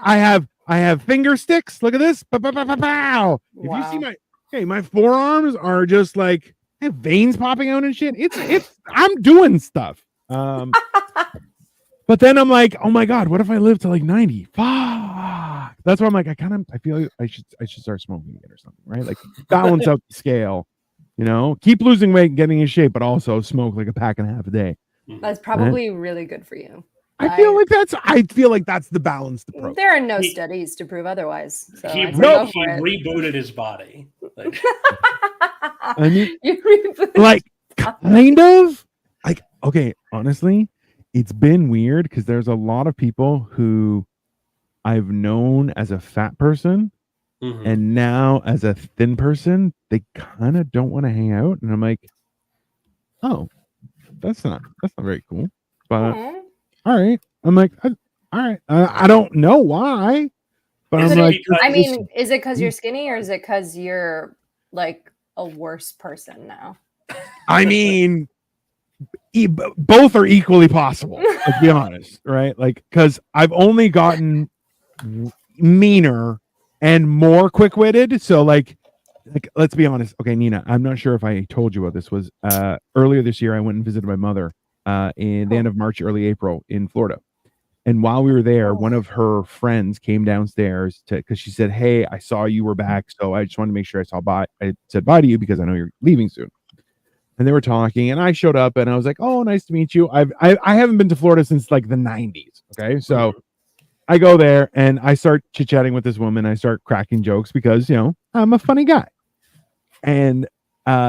I have finger sticks. Look at this. Pow. If you see my forearms are just like I have veins popping out and shit. It's I'm doing stuff. But then I'm like, oh my god, what if I live to like 90? Fuck. That's why I'm like, I feel like I should start smoking again or something, right? Like balance out the scale, keep losing weight and getting in shape, but also smoke like a pack and a half a day. That's probably really good for you. I feel like that's the balanced approach. There are no studies to prove otherwise. So he go for it. rebooted his body. Like, I mean, You rebooted. like kind of like, okay, honestly, it's been weird because there's a lot of people who I've known as a fat person and now as a thin person, they kind of don't want to hang out. And I'm like, oh, that's not very cool. But all right. I'm like, all right. I don't know why. But Is I'm it like, because- is it because you're skinny or is it because you're like a worse person now? I mean, both are equally possible. Let's be honest, right? Like, because I've only gotten meaner and more quick-witted. So, like, let's be honest. Okay, Nina, I'm not sure if I told you about this. Was earlier this year, I went and visited my mother in the end of March, early April in Florida. And while we were there, one of her friends came downstairs because she said, "Hey, I saw you were back, so I just wanted to make sure I said bye to you because I know you're leaving soon." And they were talking, and I showed up, and I was like, "Oh, nice to meet you." I haven't been to Florida since like the 90s. Okay, so I go there and I start chit chatting with this woman. I start cracking jokes because I'm a funny guy, and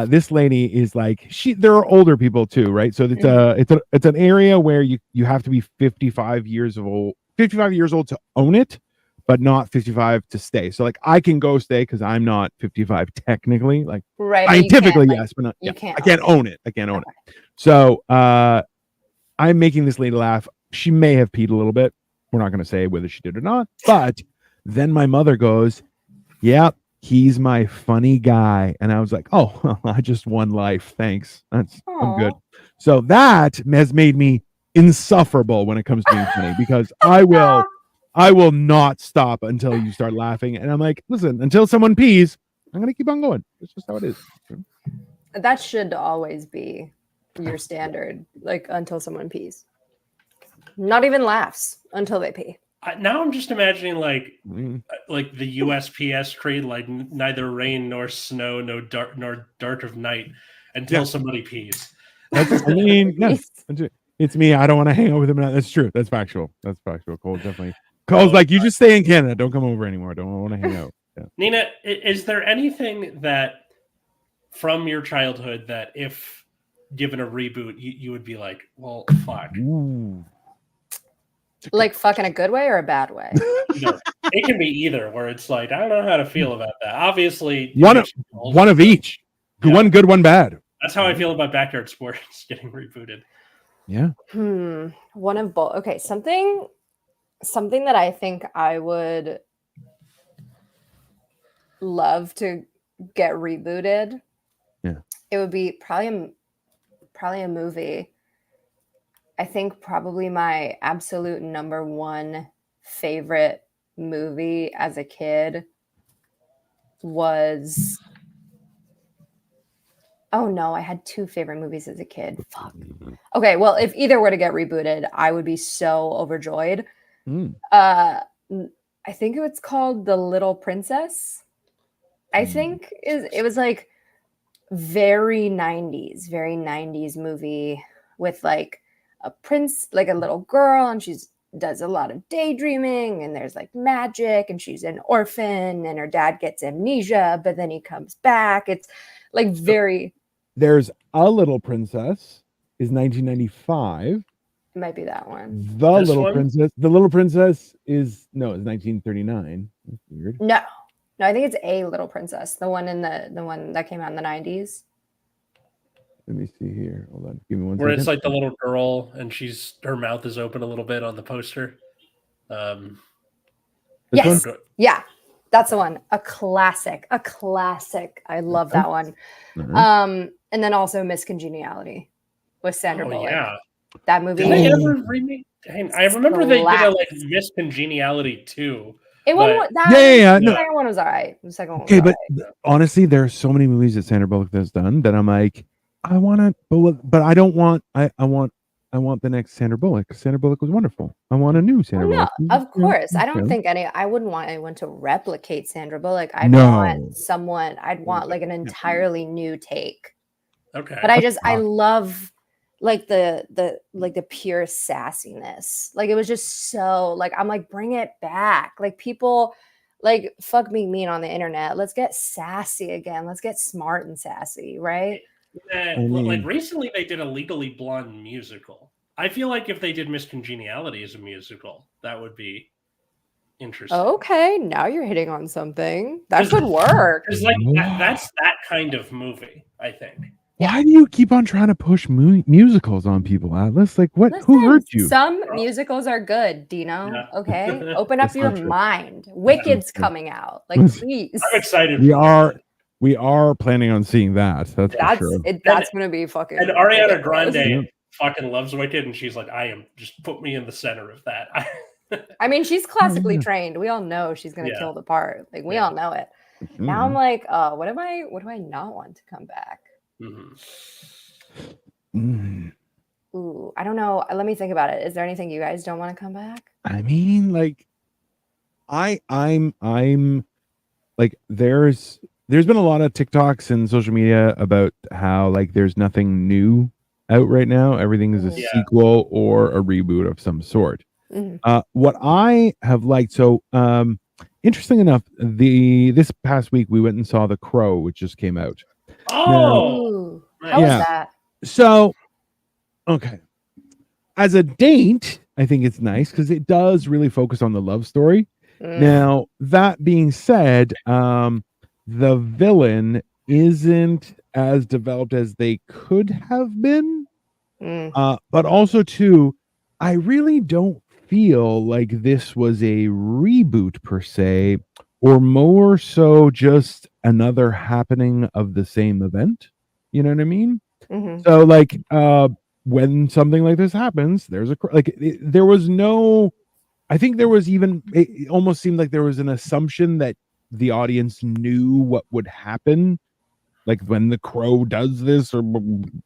this lady is like there are older people too, right? So it's an area where you have to be 55 years old to own it, but not 55 to stay. So like I can go stay because I'm not 55 technically, like right, scientifically yes, but not. You I can't own it. I can't own it. So I'm making this lady laugh. She may have peed a little bit. We're not going to say whether she did or not. But then my mother goes, "Yep. He's my funny guy." And I was like, oh, well, I just won life. Thanks. I'm good. So that has made me insufferable when it comes to being funny because I will not stop until you start laughing. And I'm like, listen, until someone pees, I'm going to keep on going. That's just how it is. That should always be your standard, like until someone pees. Not even laughs until they pee. Now I'm just imagining like the USPS creed, like neither rain nor snow, nor dark of night until somebody pees. I mean, yes, it's me. I don't want to hang out with him. That's true. That's factual. Cole definitely. Cole's like, you just stay in Canada. Don't come over anymore. I don't want to hang out. Yeah. Nina, is there anything that from your childhood that if given a reboot, you would be like, well, fuck. Ooh. Like fuck in a good way or a bad way? It can be either, where it's like, I don't know how to feel about that. Obviously, one of each. Yeah. One good, one bad. That's how I feel about Backyard Sports getting rebooted. Yeah. One of both. Okay, something that I think I would love to get rebooted. Yeah. It would be probably a movie. I think probably my absolute number one favorite movie as a kid was Oh no, I had 2 favorite movies as a kid. Fuck. Okay, well, if either were to get rebooted, I would be so overjoyed. Mm. Uh, I think it's called The Little Princess. I think it was like very 90s movie with like a prince, like a little girl, and she's does a lot of daydreaming, and there's like magic, and she's an orphan, and her dad gets amnesia, but then he comes back. It's like very. There's A Little Princess is 1995. It might be that one. The This Little one? Princess. The Little Princess is no, it's 1939. That's weird. No, I think it's A Little Princess, the one in the one that came out in the 90s. Let me see here. Hold on. Give me one Where second. it's like the little girl and her mouth is open a little bit on the poster. This Yes. one? Yeah, that's the one. A classic. I love that one. Alright. And then also Miss Congeniality with Sandra Bullock. Yeah. That movie. Did they ever remake? I remember they did a like Miss Congeniality too. It but- wasn't that. Yeah. The No. second one was all right. The second one was Okay, all but right. honestly, there are so many movies that Sandra Bullock has done that I'm like, I want to, but I don't want. I want the next Sandra Bullock. Sandra Bullock was wonderful. I want a new Sandra Well, no, Bullock. of course. I don't Okay. think I wouldn't want anyone to replicate Sandra Bullock. I'd want like an entirely new take. Okay. But I love like the pure sassiness. Like it was just so like I'm like bring it back. Like people like fuck being mean on the internet. Let's get sassy again. Let's get smart and sassy, right? Like recently they did a Legally Blonde musical. I feel like if they did Miss Congeniality as a musical, that would be interesting. Okay, now you're hitting on something. That could work. Because like that's that kind of movie, I think. Why do you keep on trying to push musicals on people, Atlas? Like, what? Who hurt you? Some musicals are good, Dino. Yeah. Okay, open up That's your not true. mind. Wicked's coming out. Like, please. I'm excited. We are planning on seeing that. That's for sure. That's gonna be fucking. And Ariana Grande Yeah. fucking loves Wicked, and she's like, I am just put me in the center of that. I mean, she's classically trained. We all know she's gonna Yeah. kill the part. Like we all know it. Mm-hmm. Now I'm like, what do I not want to come back? Ooh, I don't know. Let me think about it. Is there anything you guys don't want to come back? I mean, like, I'm like, there's been a lot of TikToks and social media about how like there's nothing new out right now. Everything is a sequel or a reboot of some sort. What I have liked, so interesting enough, this past week we went and saw The Crow, which just came out. Oh, how was that? So, okay, as a date, I think it's nice because it does really focus on the love story. Now, that being said, the villain isn't as developed as they could have been. But also, too, I really don't feel like this was a reboot per se, or more so just another happening of the same event. You know what I mean? So, like, when something like this happens, there's there was no. I think there was even, it almost seemed like there was an assumption that the audience knew what would happen. Like when the Crow does this or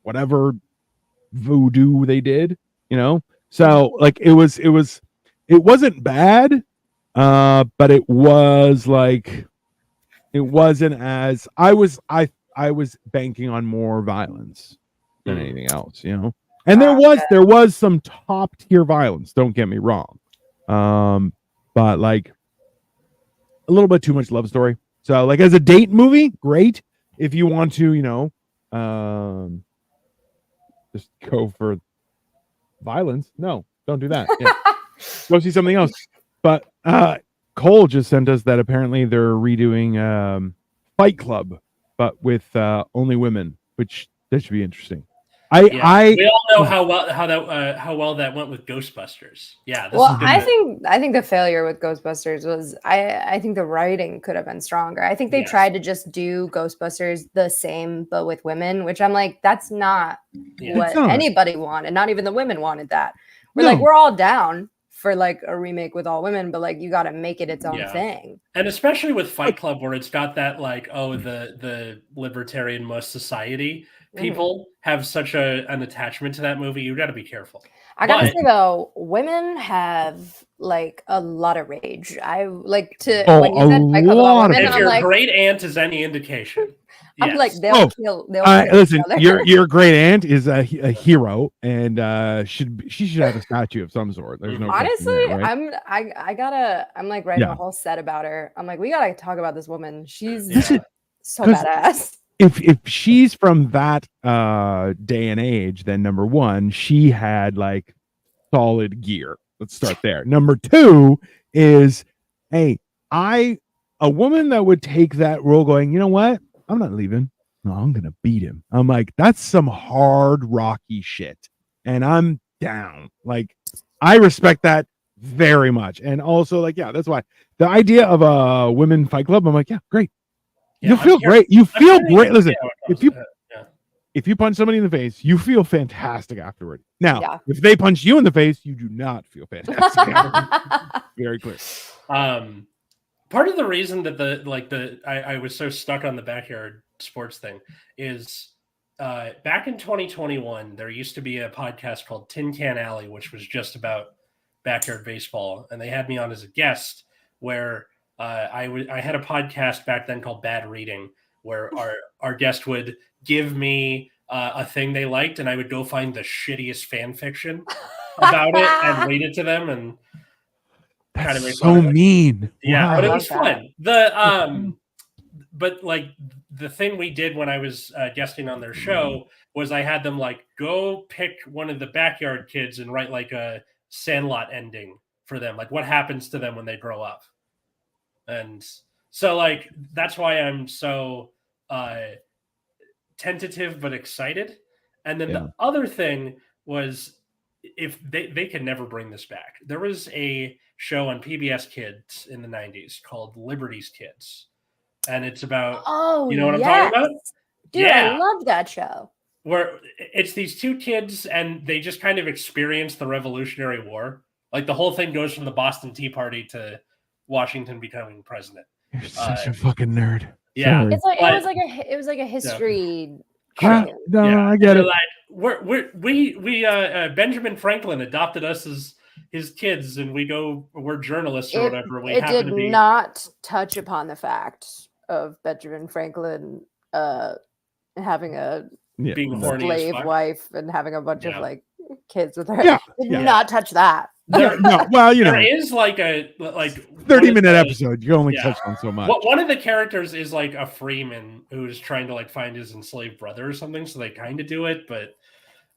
whatever voodoo they did, you know? So like it wasn't bad, but it was like, it wasn't as, I was banking on more violence than anything else, you know? And there was some top tier violence, don't get me wrong. But like a little bit too much love story. So like as a date movie, great. If you want to, you know, just go for violence. No, don't do that. Yeah. Go see something else. But Cole just sent us that apparently they're redoing Fight Club, but with only women, which that should be interesting. We all know how well that went with Ghostbusters. Yeah. I think the failure with Ghostbusters was I think the writing could have been stronger. I think they tried to just do Ghostbusters the same but with women, which I'm like, that's not what anybody wanted. Not even the women wanted that. We're all down for like a remake with all women, but like you got to make it its own thing. And especially with Fight Club, where it's got that like, oh, the libertarian most society. people have such an attachment to that movie. You got to be careful. I gotta say though, women have like a lot of rage. I like to when you said Fight Club about women, if your great aunt is any indication. I'm like they'll kill. Listen, your great aunt is a hero, and she should have a statue of some sort. There's no honestly, there, right? I'm like writing a whole set about her. I'm like, we gotta talk about this woman. She's so badass. If she's from that day and age, then number one, she had like solid gear. Let's start there. Number two is, a woman that would take that role going, you know what? I'm not leaving. No, I'm gonna beat him. I'm like, that's some hard Rocky shit. And I'm down. Like, I respect that very much. And also, like, that's why the idea of a women fight club, I'm like, great. You feel great. You feel great. Listen, if you punch somebody in the face, you feel fantastic afterward. Now, if they punch you in the face, you do not feel fantastic. Very clear. Part of the reason that I was so stuck on the backyard sports thing is back in 2021, there used to be a podcast called Tin Can Alley, which was just about backyard baseball, and they had me on as a guest where I had a podcast back then called Bad Reading, where our guest would give me a thing they liked, and I would go find the shittiest fan fiction about it and read it to them, and kind of so mean. Yeah, but it was fun. But like the thing we did when I was guesting on their show was I had them like go pick one of the backyard kids and write like a Sandlot ending for them, like what happens to them when they grow up. And so like that's why I'm so tentative but excited. And then the other thing was, if they can never bring this back. There was a show on PBS Kids in the 90s called Liberty's Kids. And it's about, you know what I'm talking about? Dude, I love that show. Where it's these two kids and they just kind of experience the Revolutionary War. Like the whole thing goes from the Boston Tea Party to Washington becoming president. You're such a fucking nerd. Yeah. It's like it was like a history. I get it. Like, we Benjamin Franklin adopted us as his kids, and we're journalists or whatever. It did not touch upon the fact of Benjamin Franklin having being a slave wife and having a bunch of like kids with her. Did not touch that. There is like a 30-minute episode. You only touch on so much. One of the characters is like a freeman who's trying to like find his enslaved brother or something. So they kind of do it, but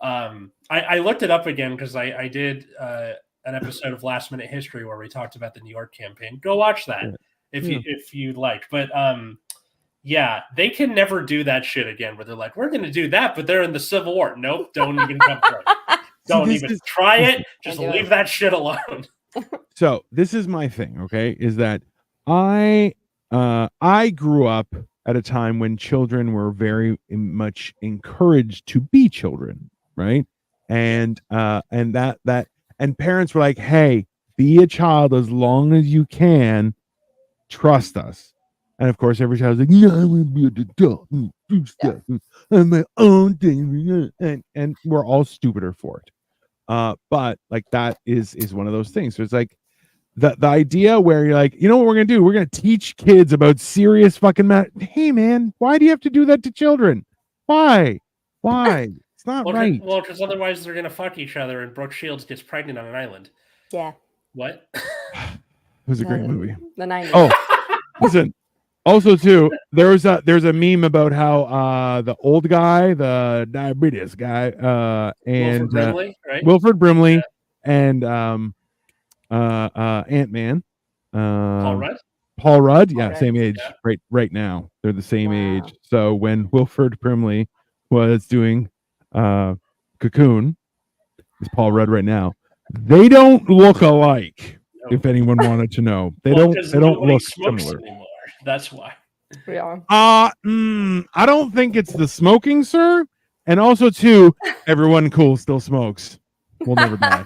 I looked it up again because I did an episode of Last Minute History where we talked about the New York campaign. Go watch that if you'd like. But they can never do that shit again where they're like, we're going to do that, but they're in the Civil War. Nope, don't even come through. Don't even try it. Just leave that shit alone. So this is my thing, okay? Is that I grew up at a time when children were very much encouraged to be children, right? And parents were like, "Hey, be a child as long as you can. Trust us." And of course, every child's like, "No, I want to be an adult and do stuff on my own thing," and we're all stupider for it. But like that is one of those things. So it's like the idea where you're like, you know what we're gonna do? We're gonna teach kids about serious fucking matter. Hey man, why do you have to do that to children? Why? It's not right. Well, because otherwise they're gonna fuck each other, and Brooke Shields gets pregnant on an island. Yeah. What? It was a great movie. The 90s. Oh, listen. Also, too, there's a meme about how the old guy, the diabetes guy, and Wilford Brimley, and Ant-Man, Paul Rudd, same age, right now. They're the same age. So when Wilford Brimley was doing Cocoon, is Paul Rudd right now. They don't look alike. No. If anyone wanted to know, they don't look similar. Anymore. That's why. Yeah. I don't think it's the smoking, sir. And also, too, everyone cool still smokes. We'll never die.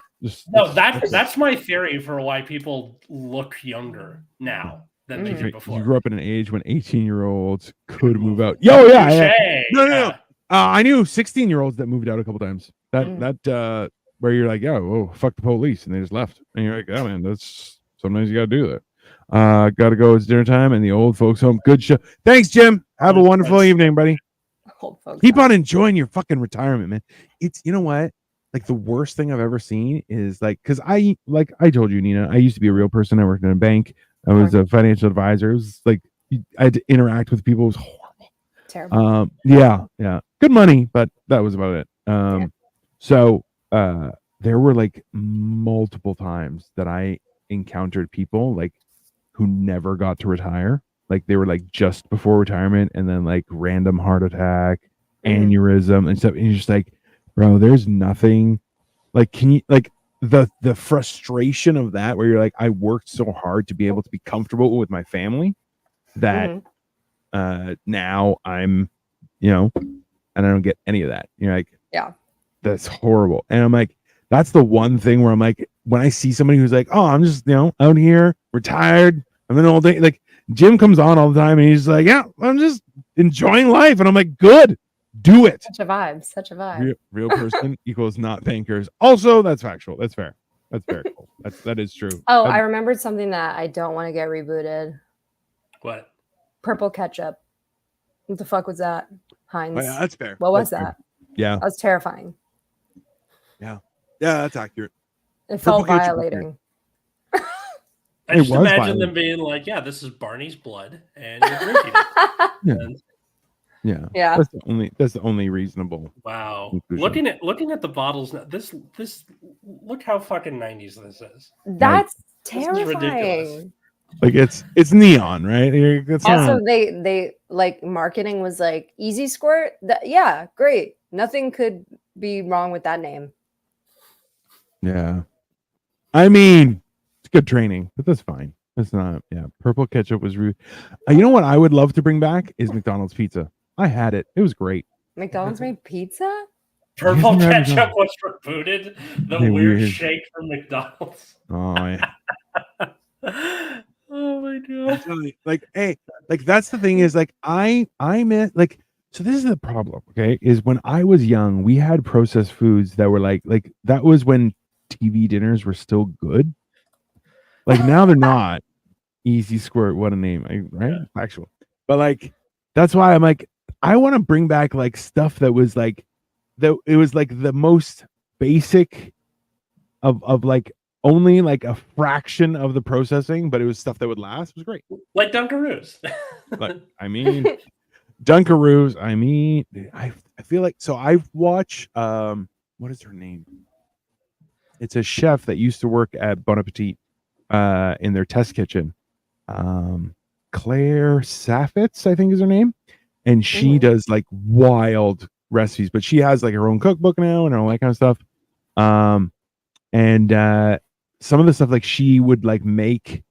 That's my theory for why people look younger now than they did before. You grew up in an age when 18-year-olds could move out. No. I knew 16-year-olds that moved out a couple times. That where you're like, oh, fuck the police, and they just left. And you're like, oh man, that's sometimes you gotta do that. Gotta go. It's dinner time, and the old folks home. Good show. Thanks, Jim. Have a wonderful evening, buddy. Old folks Keep home. on enjoying your fucking retirement, man. It's you know what? Like the worst thing I've ever seen is like because I told you, Nina, I used to be a real person. I worked in a bank. I was a financial advisor. It was like I had to interact with people. It was horrible. Terrible. Yeah. Good money, but that was about it. So there were like multiple times that I encountered people like who never got to retire. Like they were like just before retirement and then like random heart attack, aneurysm and stuff. And you're just like, bro, there's nothing like, can you like the frustration of that where you're like, I worked so hard to be able to be comfortable with my family that now I'm, and I don't get any of that. You're like, yeah, that's horrible. And I'm like, that's the one thing where I'm like, when I see somebody who's like, oh, I'm just, out here retired. I'm in all day. Like Jim comes on all the time and he's like, yeah, I'm just enjoying life. And I'm like, good, do it. Such a vibe. Real person equals not bankers. Also, that's factual. That's fair. That's very cool. That is true. Oh, I remembered something that I don't want to get rebooted. What? Purple ketchup. What the fuck was that? Heinz. Oh, yeah, that's fair. What was that? Yeah. That was terrifying. Yeah, that's accurate. It felt violating. I just imagine them being like, yeah, this is Barney's blood, and you're drinking it. Yeah. That's the only reasonable. Wow. Conclusion. Looking at the bottles now, this look how fucking 90s this is. That's terrifying. This is ridiculous. Like it's neon, right? Also, they like marketing was like easy squirt. Yeah, great. Nothing could be wrong with that name. Yeah. I mean, it's good training, but that's fine. It's not. Yeah. Purple ketchup was rude. You know what I would love to bring back is McDonald's pizza. I had it. It was great. McDonald's made pizza? Purple ketchup was rebooted. The weird shake from McDonald's. Oh, yeah. Oh my god. Like, hey, like that's the thing is like I meant like so this is the problem, okay? Is when I was young, we had processed foods that were like that was when TV dinners were still good. Like now they're not. Easy squirt, what a name, right? Yeah. Actual. But like that's why I'm like I want to bring back like stuff that was like it was like the most basic of like only like a fraction of the processing, but it was stuff that would last. It was great. Like Dunkaroos. Like, I mean, Dunkaroos. I mean, I feel like so I've watched what is her name? It's a chef that used to work at Bon Appetit in their test kitchen. Claire Saffitz, I think is her name. And she does like wild recipes, but she has like her own cookbook now and all that kind of stuff. And some of the stuff like she would like make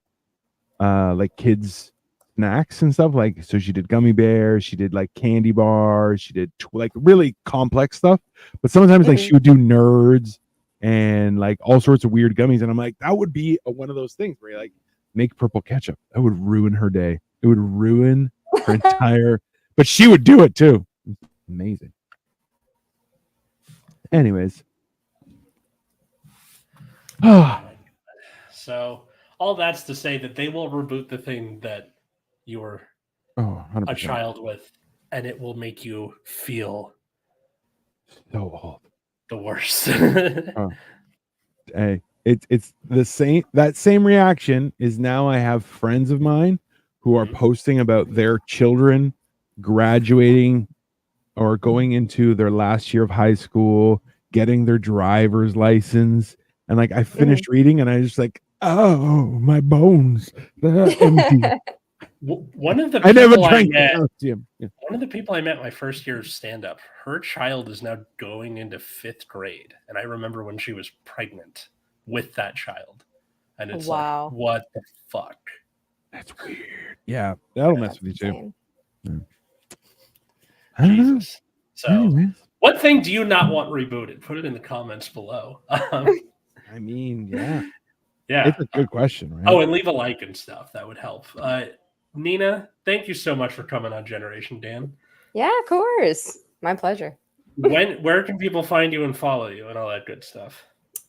like kids snacks and stuff, like so she did gummy bears, she did like candy bars, she did like really complex stuff, but sometimes like she would do nerds and like all sorts of weird gummies, and I'm like that would be one of those things where you like make purple ketchup. That would ruin her day. It would ruin her entire but she would do it too. Amazing. Anyways. So all that's to say that they will reboot the thing that you were a child with, and it will make you feel so old. The worst. Hey, it's the same. That same reaction is now. I have friends of mine who are posting about their children graduating or going into their last year of high school, getting their driver's license. And like I finished reading and I just like, oh, my bones. They're empty. One of the people I met my first year of stand-up, her child is now going into 5th grade. And I remember when she was pregnant with that child. And it's like, what the fuck? That's weird. Yeah, that'll mess with you too. Yeah. Jesus. So what thing do you not want rebooted? Put it in the comments below. I mean, yeah. It's a good question, right? Oh, and leave a like and stuff. That would help. Nina, thank you so much for coming on Generation Dan. Yeah, of course. My pleasure. Where can people find you and follow you and all that good stuff?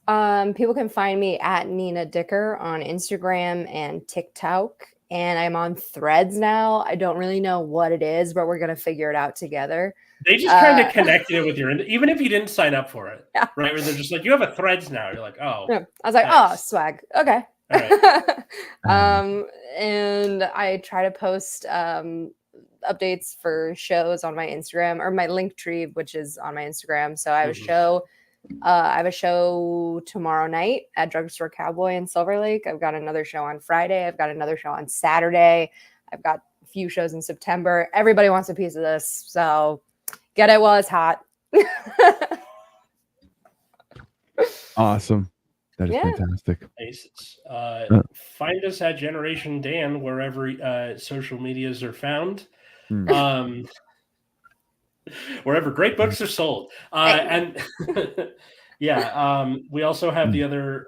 People can find me at Nina Dicker on Instagram and TikTok, and I'm on Threads now. I don't really know what it is, but we're gonna figure it out together. They just kind of connected it with your, even if you didn't sign up for it, Yeah. right? Where they're just like, you have a Threads now. You're like, oh. Yeah. I was like, nice. oh, swag. Okay. All right. And I try to post updates for shows on my Instagram or my link tree, which is on my Instagram. So I have a show. I have a show tomorrow night at Drugstore Cowboy in Silver Lake. I've got another show on Friday. I've got another show on Saturday. I've got a few shows in September. Everybody wants a piece of this, so get it while it's hot. Awesome. That is fantastic. Find us at Generation Dan wherever social medias are found. Wherever great books are sold. And we also have the other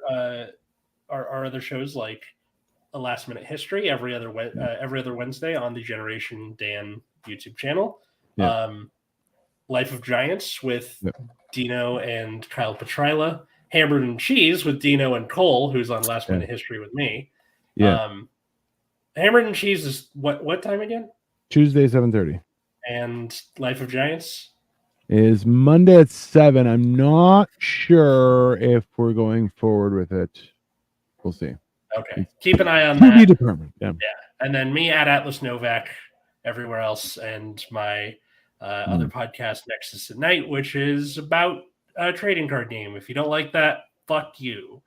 our other shows like A Last Minute History every other Wednesday on the Generation Dan YouTube channel. Life of Giants with Dino and Kyle Petrila. Hammered and Cheese with Dino and Cole, who's on Last Minute History with me. Hammered and Cheese is what time again? Tuesday, 7:30. And Life of Giants is Monday at 7. I'm not sure if we're going forward with it. We'll see. Okay. Keep an eye on that. Department. Yeah. And then me at Atlas Novak everywhere else, and my other podcast, Nexus at Night, which is about a trading card game. If you don't like that, fuck you.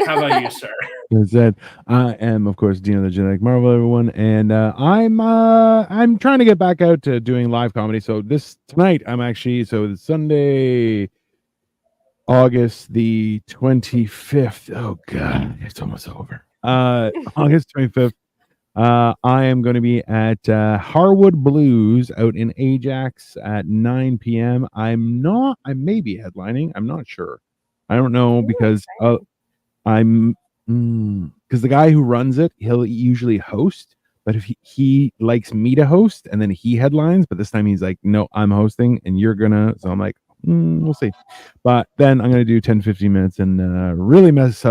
How about you, sir? As said, I am, of course, Dino the Genetic Marvel, everyone, and I'm trying to get back out to doing live comedy. So tonight, I'm actually it's Sunday, August the 25th. Oh God, it's almost over. August 25th. I am going to be at Harwood Blues out in Ajax at 9 p.m. I may be headlining. I'm not sure. I don't know because because the guy who runs it, he'll usually host, but if he likes me to host and then he headlines, but this time he's like, no, I'm hosting and you're gonna. So I'm like, we'll see. But then I'm gonna do 10-15 minutes and really mess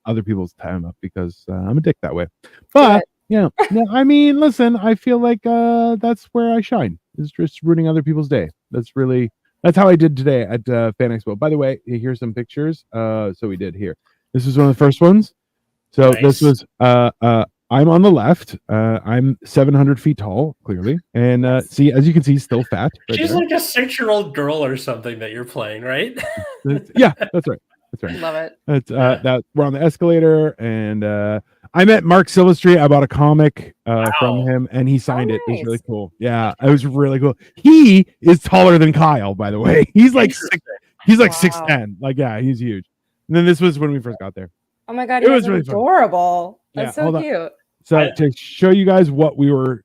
other people's time up because I'm a dick that way. But no, I mean, listen, I feel like that's where I shine. Is just ruining other people's day. That's how I did today at Fan Expo. By the way, here's some pictures. So we did here. This was one of the first ones. So This was I'm on the left. I'm 700 feet tall, clearly, and see, as you can see, still fat. She's like a 6-year-old girl or something that you're playing, right? Yeah, that's right. That's right. Love it. That's that we're on the escalator, and I met Mark Silvestri. I bought a comic from him, and he signed it. It was really cool. Yeah, it was really cool. He is taller than Kyle, by the way. He's like 6'10". Like, yeah, he's huge. And then this was when we first got there. Oh my God, it was really adorable. That's so cute. So to show you guys what we were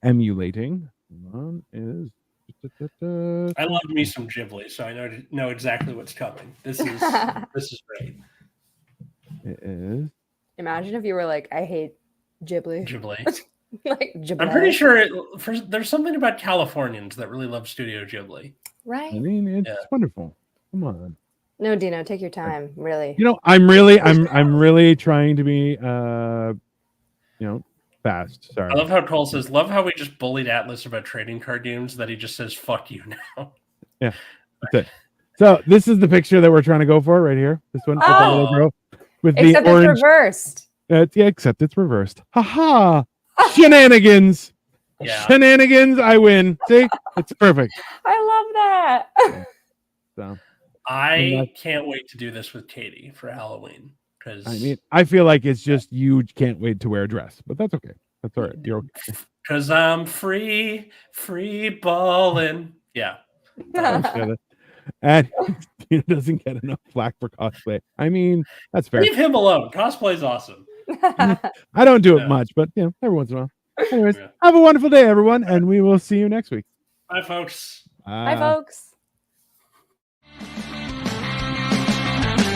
emulating, is I love me some Ghibli, so I know exactly what's coming. This is great. It is. Imagine if you were like, I hate Ghibli. Like Ghibli. I'm pretty sure there's something about Californians that really love Studio Ghibli. Right. I mean, it's wonderful. Come on. No, Dino, take your time. Really. I'm really trying to be fast. Sorry. I love how Cole says, love how we just bullied Atlas about trading card games that he just says, fuck you now. Yeah. That's it. So this is the picture that we're trying to go for right here. This one with the little girl with except the orange. It's reversed. Except it's reversed. Haha. Shenanigans. Yeah. Shenanigans. I win. See? It's perfect. I love that. So I can't wait to do this with Katie for Halloween. I mean, I feel like it's just you can't wait to wear a dress, but that's okay. That's all right. You're okay. Because I'm free balling. Yeah. And he doesn't get enough flack for cosplay. I mean, that's fair. Leave him alone. Cosplay's awesome. I don't do it much, but every once in a while. Anyways, have a wonderful day, everyone, and we will see you next week. Bye, folks. Bye, folks.